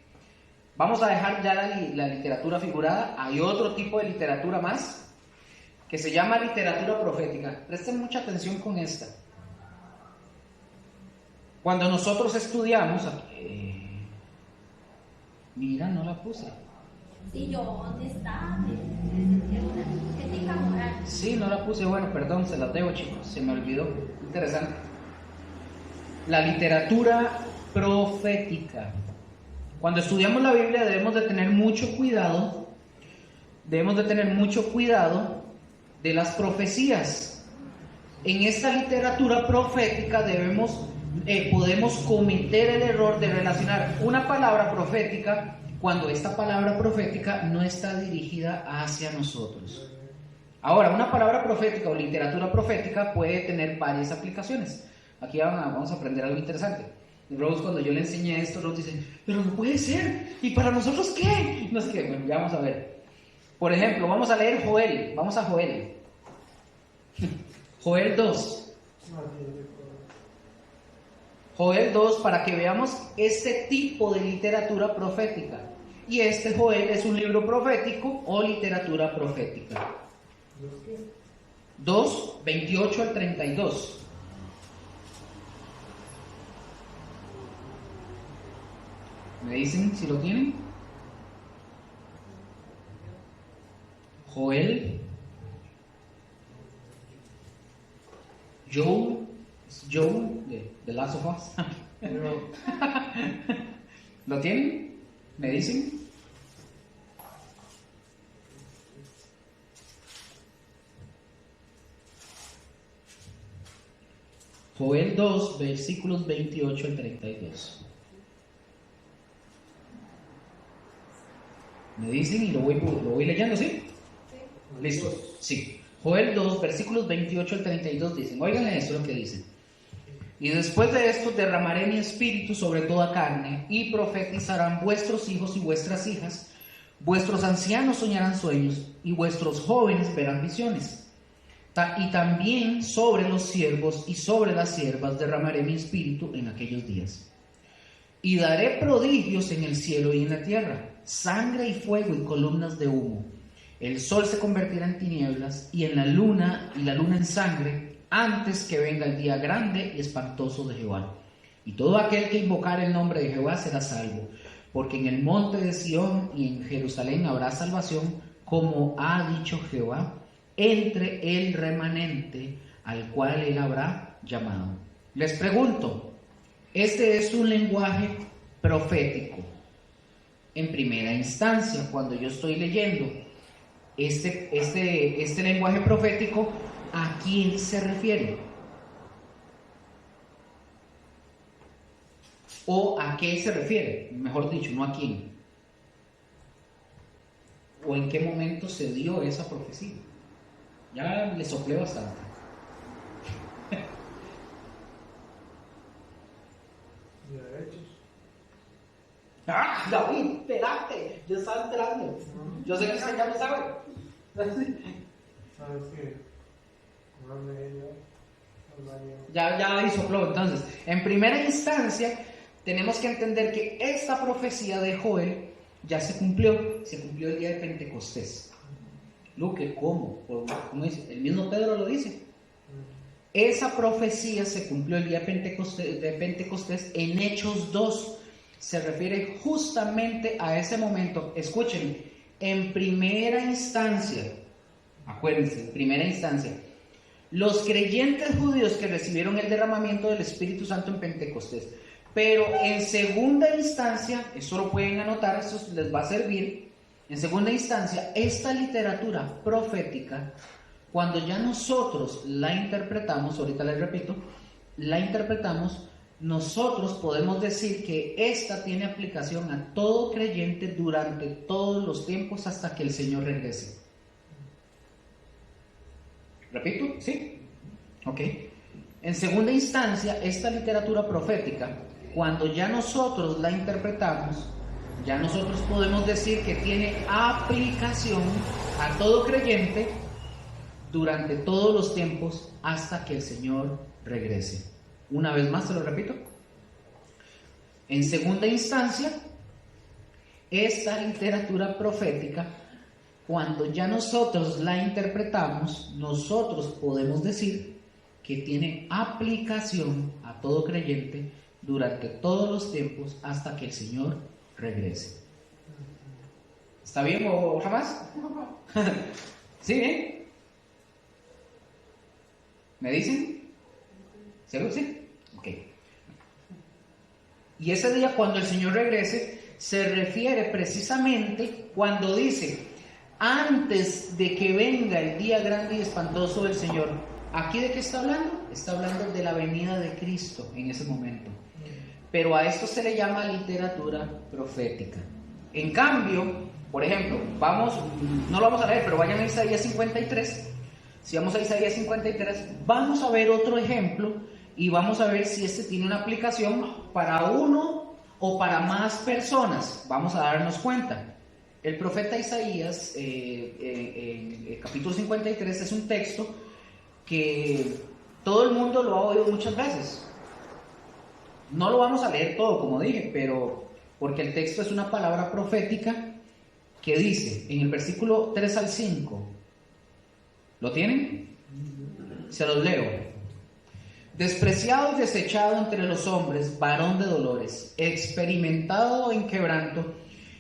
Speaker 1: Vamos a dejar ya la literatura figurada. Hay otro tipo de literatura más que se llama literatura profética. Presten mucha atención con esta. Cuando nosotros estudiamos, mira, no la puse.
Speaker 3: Sí, yo, ¿dónde está? Me sentía una ética moral.
Speaker 1: Sí, no la puse, bueno, perdón, se las debo, chicos, se me olvidó. Interesante. La literatura profética. Cuando estudiamos la Biblia debemos de tener mucho cuidado, de las profecías. En esta literatura profética podemos cometer el error de relacionar una palabra profética cuando esta palabra profética no está dirigida hacia nosotros. Ahora, una palabra profética o literatura profética puede tener varias aplicaciones. Aquí vamos a aprender algo interesante. Rose, cuando yo le enseñé esto, Rose dice, pero no puede ser, ¿y para nosotros qué? No es que, bueno, ya vamos a ver. Por ejemplo, vamos a leer Joel, vamos a Joel. Joel 2. Joel 2, para que veamos este tipo de literatura profética. Y este Joel es un libro profético o literatura profética. 2, 28 al 32. ¿Me dicen si lo tienen? Joel. Joel de Last of Us. ¿Lo tienen? ¿Me dicen? Joel 2, versículos 28 al 32. ¿Me dicen y lo voy leyendo, sí?
Speaker 4: Sí.
Speaker 1: ¿Listo? Sí. Joel 2, versículos 28 al 32 dicen, oigan esto lo que dicen. Y después de esto derramaré mi espíritu sobre toda carne, y profetizarán vuestros hijos y vuestras hijas, vuestros ancianos soñarán sueños, y vuestros jóvenes verán visiones. Y también sobre los siervos y sobre las siervas derramaré mi espíritu en aquellos días. Y daré prodigios en el cielo y en la tierra, sangre y fuego y columnas de humo. El sol se convertirá en tinieblas y la luna en sangre, antes que venga el día grande y espantoso de Jehová. Y todo aquel que invocare el nombre de Jehová será salvo, porque en el monte de Sión y en Jerusalén habrá salvación, como ha dicho Jehová, entre el remanente al cual él habrá llamado. Les pregunto, este es un lenguaje profético. En primera instancia, cuando yo estoy leyendo este lenguaje profético, ¿a quién se refiere? ¿O a qué se refiere? Mejor dicho, no a quién. ¿O en qué momento se dio esa profecía? Ya le soplé bastante.
Speaker 5: De hechos.
Speaker 1: ¡Ah, David, espérate! Yo estaba enterando. Yo sé que usted ya lo sabe.
Speaker 5: ¿Sabes qué? Una media.
Speaker 1: Ya ahí sopló. Entonces, en primera instancia, tenemos que entender que esta profecía de Joel ya se cumplió el día de Pentecostés. Luque, ¿cómo? ¿Cómo dice? El mismo Pedro lo dice. Esa profecía se cumplió el día de Pentecostés en Hechos 2. Se refiere justamente a ese momento. Escuchen, en primera instancia, acuérdense, en primera instancia, los creyentes judíos que recibieron el derramamiento del Espíritu Santo en Pentecostés. Pero en segunda instancia, eso lo pueden anotar, eso les va a servir. En segunda instancia, esta literatura profética, cuando ya nosotros la interpretamos, ahorita les repito, la interpretamos, nosotros podemos decir que esta tiene aplicación a todo creyente durante todos los tiempos hasta que el Señor regrese. ¿Repito? ¿Sí? Ok. En segunda instancia, esta literatura profética, cuando ya nosotros la interpretamos, ya nosotros podemos decir que tiene aplicación a todo creyente durante todos los tiempos hasta que el Señor regrese. Una vez más, se lo repito. En segunda instancia, esta literatura profética, cuando ya nosotros la interpretamos, nosotros podemos decir que tiene aplicación a todo creyente durante todos los tiempos hasta que el Señor regrese. ¿Está bien o jamás? ¿Sí, bien? ¿Me dicen? ¿Seguro? Sí. Ok. Y ese día cuando el Señor regrese, se refiere precisamente cuando dice, antes de que venga el día grande y espantoso del Señor. ¿Aquí de qué está hablando? Está hablando de la venida de Cristo en ese momento. Pero a esto se le llama literatura profética. En cambio, por ejemplo, no lo vamos a leer, pero vayan a Isaías 53. Si vamos a Isaías 53, vamos a ver otro ejemplo y vamos a ver si este tiene una aplicación para uno o para más personas. Vamos a darnos cuenta. El profeta Isaías, en el capítulo 53, es un texto que todo el mundo lo ha oído muchas veces. No lo vamos a leer todo, como dije, pero porque el texto es una palabra profética que dice en el versículo 3 al 5. ¿Lo tienen? Se los leo. Despreciado y desechado entre los hombres, varón de dolores, experimentado en quebranto,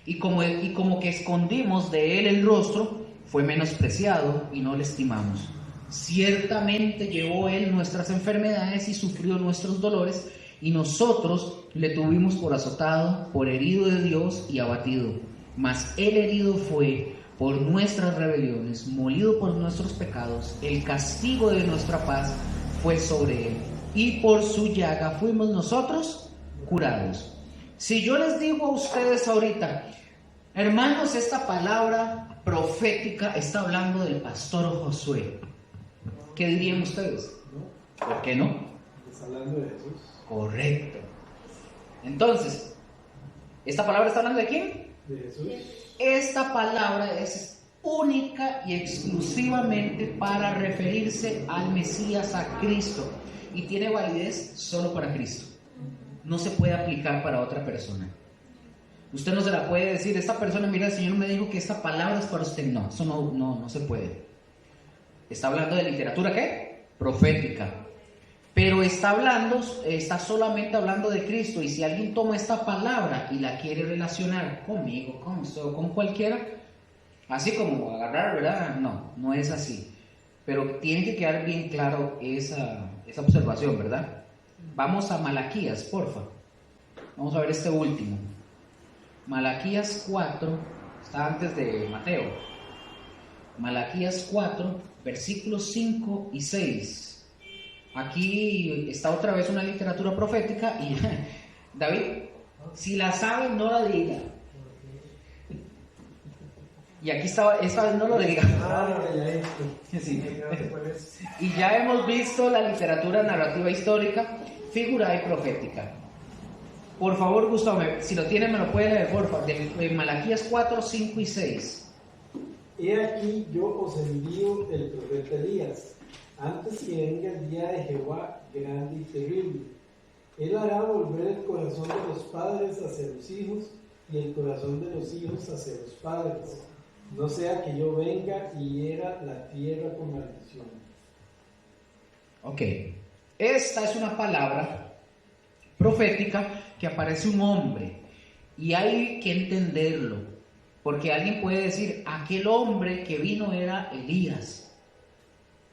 Speaker 1: y como que escondimos de él el rostro, fue menospreciado y no le estimamos. Ciertamente llevó él nuestras enfermedades y sufrió nuestros dolores, y nosotros le tuvimos por azotado, por herido de Dios y abatido. Mas él herido fue por nuestras rebeliones, molido por nuestros pecados. El castigo de nuestra paz fue sobre él, y por su llaga fuimos nosotros curados. Si yo les digo a ustedes ahorita, hermanos, esta palabra profética está hablando del pastor Josué, ¿qué dirían ustedes? ¿Por qué no?
Speaker 2: Está hablando de Jesús.
Speaker 1: Correcto. Entonces, ¿esta palabra está hablando de quién?
Speaker 2: De Jesús.
Speaker 1: Esta palabra es única y exclusivamente para referirse al Mesías, a Cristo, y tiene validez solo para Cristo. No se puede aplicar para otra persona. Usted no se la puede decir, esta persona, mira, el Señor me dijo que esta palabra es para usted. No, eso no se puede. Está hablando de literatura, ¿qué? Profética. Pero está solamente hablando de Cristo. Y si alguien toma esta palabra y la quiere relacionar conmigo, con usted o con cualquiera, así como agarrar, ¿verdad? No es así. Pero tiene que quedar bien claro esa observación, ¿verdad? Vamos a Malaquías, porfa. Vamos a ver este último. Malaquías 4, está antes de Mateo. Malaquías 4, versículos 5 y 6. Aquí está otra vez una literatura profética y David, si la sabe, no la diga. Y aquí esta vez no lo diga. Sí. Y ya hemos visto la literatura narrativa histórica, figurada y profética. Por favor, Gustavo, si lo tiene me lo puede leer, por favor, de Malaquías 4, 5 y 6.
Speaker 2: He aquí yo os envío el profeta Elías, antes que venga el día de Jehová grande y terrible. Él hará volver el corazón de los padres hacia los hijos y el corazón de los hijos hacia los padres, no sea que yo venga y hiera la tierra con maldición.
Speaker 1: Ok, esta es una palabra profética que aparece un hombre y hay que entenderlo, porque alguien puede decir, aquel hombre que vino era Elías.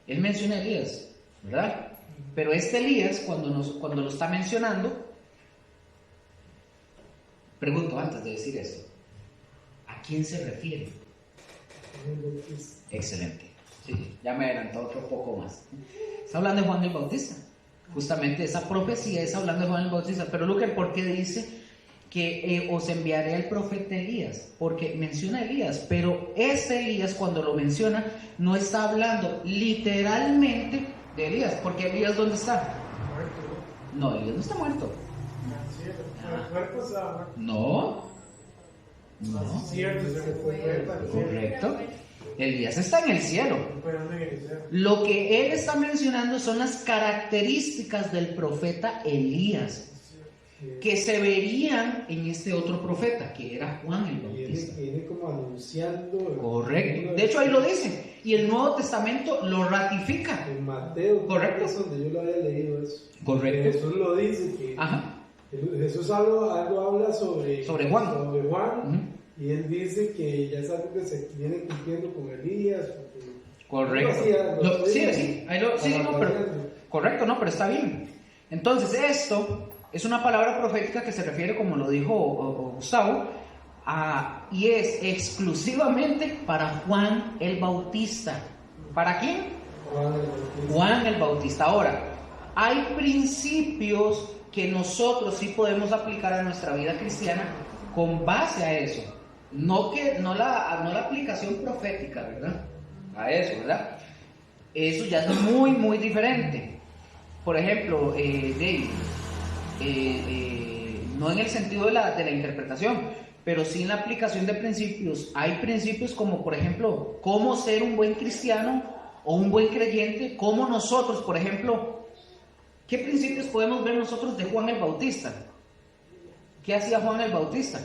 Speaker 1: Él menciona a Elías, ¿verdad? Pero este Elías, cuando lo está mencionando, pregunto antes de decir eso, ¿a quién se refiere? Excelente. Sí, ya me adelantó otro poco más. Está hablando de Juan el Bautista. Justamente esa profecía está hablando de Juan el Bautista. Pero Lucas, ¿por qué dice que os enviaré al profeta Elías? Porque menciona a Elías, pero este Elías, cuando lo menciona, no está hablando literalmente de Elías. Porque Elías, ¿dónde está? No, Elías no está muerto. No. Correcto. Elías está en el cielo. Lo que él está mencionando son las características del profeta Elías que se verían en este otro profeta, que era Juan el Bautista.
Speaker 2: Viene como anunciando.
Speaker 1: Correcto. De hecho, ahí lo dice. Y el Nuevo Testamento lo ratifica.
Speaker 2: En Mateo,
Speaker 1: correcto,
Speaker 2: es donde yo lo había leído eso.
Speaker 1: Correcto.
Speaker 2: Jesús lo dice que
Speaker 1: ajá,
Speaker 2: Jesús algo habla sobre
Speaker 1: Juan.
Speaker 2: Sobre Juan, Y él dice que ya es algo que se viene cumpliendo con Elías.
Speaker 1: Correcto. Sí, no, pero, correcto, no, pero está bien. Entonces, esto es una palabra profética que se refiere, como lo dijo Gustavo, y es exclusivamente para Juan el Bautista. ¿Para quién? Juan el Bautista. Ahora, hay principios que nosotros sí podemos aplicar a nuestra vida cristiana con base a eso. No la aplicación profética, ¿verdad? A eso, ¿verdad? Eso ya es muy, muy diferente. Por ejemplo, David, no en el sentido de la interpretación, pero sí en la aplicación de principios. Hay principios como, por ejemplo, cómo ser un buen cristiano o un buen creyente, cómo nosotros, por ejemplo, ¿qué principios podemos ver nosotros de Juan el Bautista? ¿Qué hacía Juan el Bautista?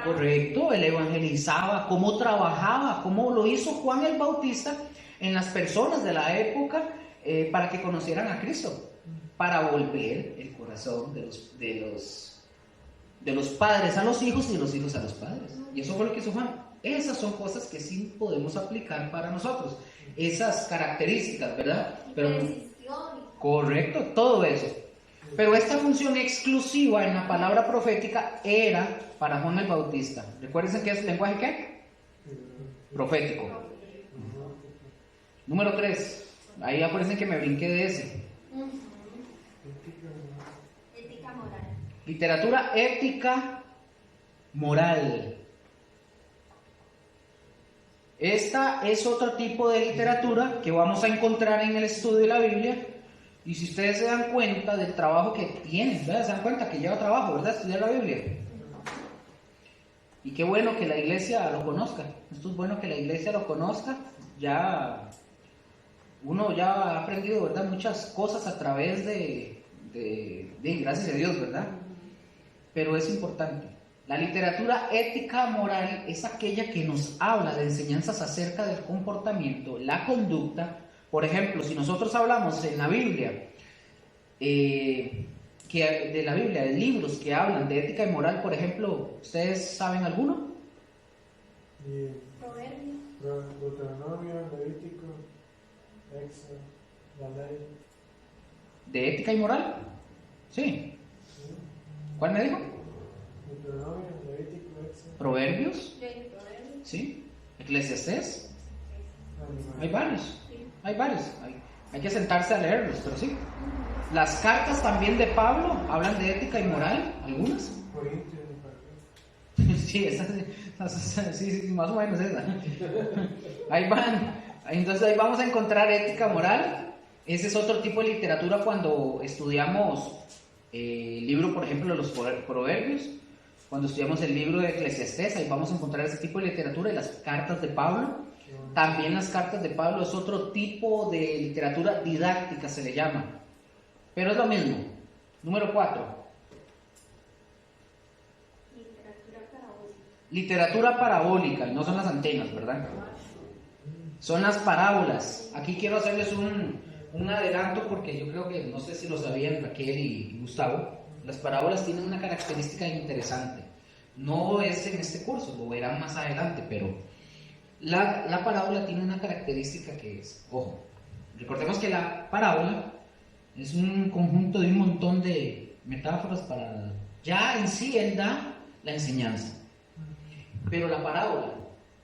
Speaker 1: Correcto, él evangelizaba, cómo trabajaba, cómo lo hizo Juan el Bautista en las personas de la época para que conocieran a Cristo, para volver el corazón de los padres a los hijos y de los hijos a los padres. Y eso fue lo que hizo Juan. Esas son cosas que sí podemos aplicar para nosotros, esas características, ¿verdad? Pero, correcto, todo eso. Pero esta función exclusiva en la palabra profética era para Juan el Bautista. Recuérdense que es lenguaje ¿qué? Profético. Número 3. Ahí aparecen que me brinqué de ese.
Speaker 3: Ética moral.
Speaker 1: Literatura ética moral. Esta es otro tipo de literatura que vamos a encontrar en el estudio de la Biblia. Y si ustedes se dan cuenta del trabajo que tienen, ¿verdad? Se dan cuenta que lleva trabajo, ¿verdad? Estudiar la Biblia. Y qué bueno que la iglesia lo conozca. Esto es bueno que la iglesia lo conozca. Ya uno ya ha aprendido, ¿verdad? Muchas cosas a través de gracias a Dios, ¿verdad? Pero es importante. La literatura ética moral es aquella que nos habla de enseñanzas acerca del comportamiento, la conducta. Por ejemplo, si nosotros hablamos en la Biblia, de libros que hablan de ética y moral, por ejemplo, ¿ustedes saben alguno?
Speaker 5: Deuteronomio, Levítico, Éxodo, la ley.
Speaker 1: ¿De ética y moral? Sí. ¿Cuál me dijo?
Speaker 5: Deuteronomio, Levítico, Éxodo.
Speaker 1: ¿Proverbios? Sí. ¿Eclesiastés? Hay varios. Hay que sentarse a leerlos, pero sí. Las cartas también de Pablo hablan de ética y moral, algunas. Sí, sí, más o menos esa. Ahí van. Entonces ahí vamos a encontrar ética moral. Ese es otro tipo de literatura cuando estudiamos el libro, por ejemplo, de los Proverbios. Cuando estudiamos el libro de Eclesiastés, ahí vamos a encontrar ese tipo de literatura y las cartas de Pablo. También las cartas de Pablo es otro tipo de literatura didáctica, se le llama. Pero es lo mismo. Número 4. Literatura parabólica, y no son las antenas, ¿verdad? Son las parábolas. Aquí quiero hacerles un adelanto porque yo creo que, no sé si lo sabían Raquel y Gustavo, las parábolas tienen una característica interesante. No es en este curso, lo verán más adelante, pero la parábola tiene una característica que es, ojo, recordemos que la parábola es un conjunto de un montón de metáforas para, ya en sí él da la enseñanza. Pero la parábola,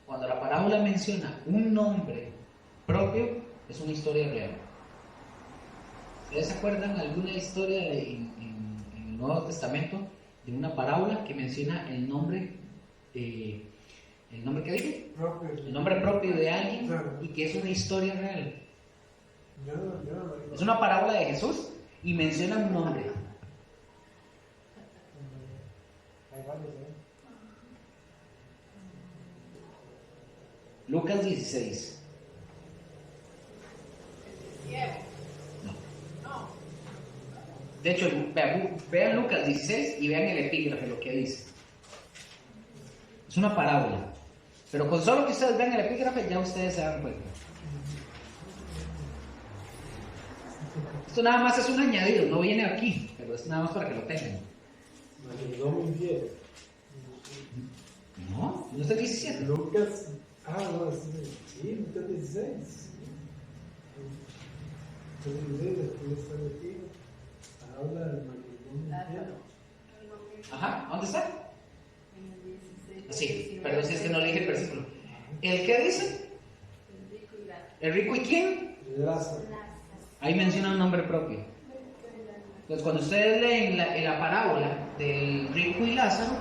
Speaker 1: cuando la parábola menciona un nombre propio, es una historia real. ¿Ustedes se acuerdan alguna historia en el Nuevo Testamento de una parábola que menciona el nombre ¿qué dije? El nombre propio de alguien y que es una historia real? Es una parábola de Jesús y menciona un nombre. Lucas 16. No. De hecho, vean Lucas 16 y vean el epígrafe, lo que dice. Es una parábola. Pero con solo que ustedes vean el epígrafe, ya ustedes se dan cuenta. Esto nada más es un añadido, no viene aquí, pero es nada más para que lo tengan. ¿No está el 17?
Speaker 2: Lucas, no, sí, Lucas 16. Lucas 16, después está metido. Habla del matrimonio.
Speaker 4: Lázaro.
Speaker 1: Ajá, ¿dónde está?
Speaker 4: En el 16.
Speaker 1: Sí, pero si es que no leí el versículo. ¿El qué dice?
Speaker 4: El rico y Lázaro.
Speaker 1: ¿El rico y quién?
Speaker 2: Lázaro.
Speaker 1: Ahí menciona un nombre propio. Entonces, cuando ustedes leen la parábola del rico y Lázaro,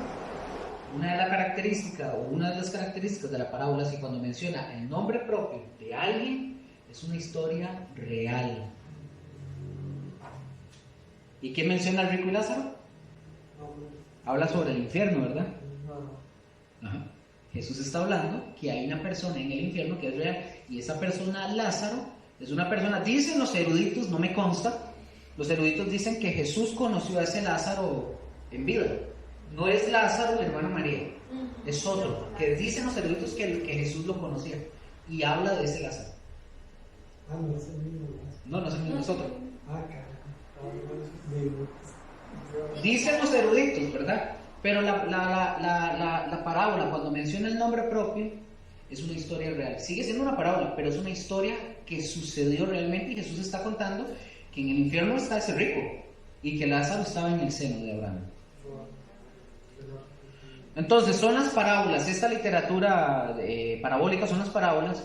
Speaker 1: una de las características de la parábola es que cuando menciona el nombre propio de alguien, es una historia real. ¿Y quién menciona al rico y Lázaro? Habla sobre el infierno, ¿verdad? Ajá. Jesús está hablando que hay una persona en el infierno que es real, y esa persona, Lázaro, es una persona, dicen los eruditos, no me consta, los eruditos dicen que Jesús conoció a ese Lázaro en vida. No es Lázaro, el hermano María, es otro, que dicen los eruditos que Jesús lo conocía, y habla de ese Lázaro.
Speaker 2: No es el mismo Lázaro.
Speaker 1: No es el mismo, es otro.
Speaker 2: Carajo.
Speaker 1: Dicen los eruditos, ¿verdad? Pero la parábola, cuando menciona el nombre propio, es una historia real. Sigue siendo una parábola, pero es una historia que sucedió realmente, y Jesús está contando que en el infierno está ese rico y que Lázaro estaba en el seno de Abraham. Entonces, son las parábolas, esta literatura parabólica son las parábolas.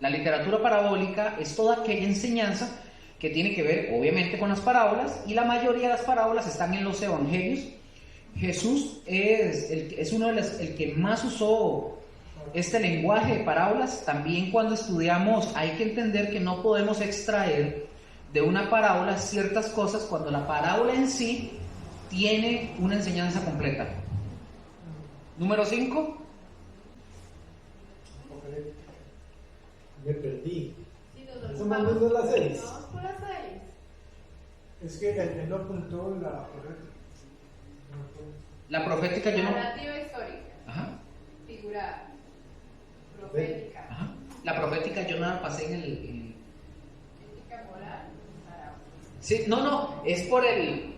Speaker 1: La literatura parabólica es toda aquella enseñanza que tiene que ver, obviamente, con las parábolas, y la mayoría de las parábolas están en los evangelios. Jesús es uno de el que más usó este lenguaje de parábolas. También cuando estudiamos hay que entender que no podemos extraer de una parábola ciertas cosas cuando la parábola en sí tiene una enseñanza completa. Número 5.
Speaker 2: Me perdí.
Speaker 4: Sí, nosotros
Speaker 2: Eso más o menos las 6.
Speaker 4: vamos por las 6.
Speaker 5: Es que él no apuntó la correcta.
Speaker 1: La profética yo no...
Speaker 4: Narrativa histórica.
Speaker 1: Ajá,
Speaker 4: Figurada. Profética.
Speaker 1: ajá. La profética yo no la pasé en el...
Speaker 4: Ética moral. Parábola.
Speaker 1: Sí, no, es por el...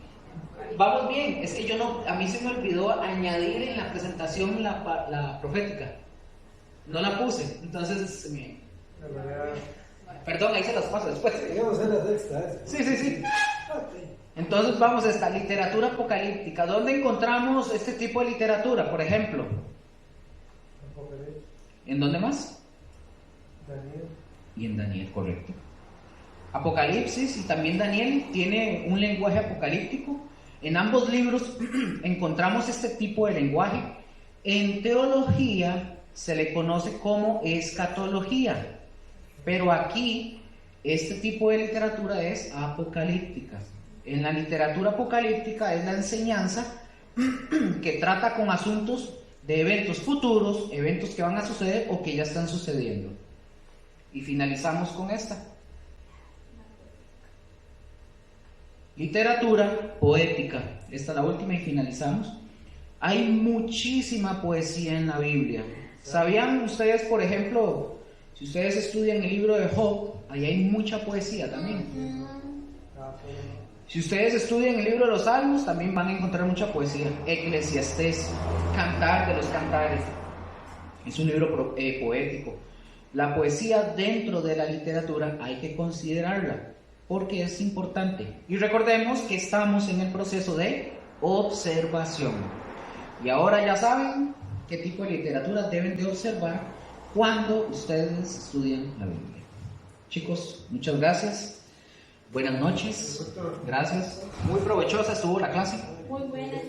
Speaker 1: Vamos bien, es que yo no... A mí se me olvidó añadir en la presentación la profética. No la puse, entonces...
Speaker 5: La verdad,
Speaker 1: Perdón, ahí se las paso después.
Speaker 2: Digamos en la sexta.
Speaker 1: Sí. Entonces vamos a esta literatura apocalíptica. ¿Dónde encontramos este tipo de literatura, por ejemplo?
Speaker 5: Apocalipsis,
Speaker 1: ¿En dónde más?
Speaker 5: Daniel.
Speaker 1: Y en Daniel, correcto. Apocalipsis y también Daniel tiene un lenguaje apocalíptico. En ambos libros encontramos este tipo de lenguaje. En teología se le conoce como escatología, pero aquí este tipo de literatura es apocalíptica. En la literatura apocalíptica es la enseñanza que trata con asuntos de eventos futuros, eventos que van a suceder o que ya están sucediendo. Y finalizamos con esta. Literatura poética. Esta es la última y finalizamos. Hay muchísima poesía en la Biblia. ¿Sabían ustedes, por ejemplo, si ustedes estudian el libro de Job, ahí hay mucha poesía también? Si ustedes estudian el libro de los Salmos, también van a encontrar mucha poesía. Eclesiastés, Cantar de los Cantares, es un libro poético. La poesía dentro de la literatura hay que considerarla, porque es importante. Y recordemos que estamos en el proceso de observación. Y ahora ya saben qué tipo de literatura deben de observar cuando ustedes estudian la Biblia. Chicos, muchas gracias. Buenas noches. Gracias. Muy provechosa estuvo la clase.
Speaker 3: Muy buena, sí.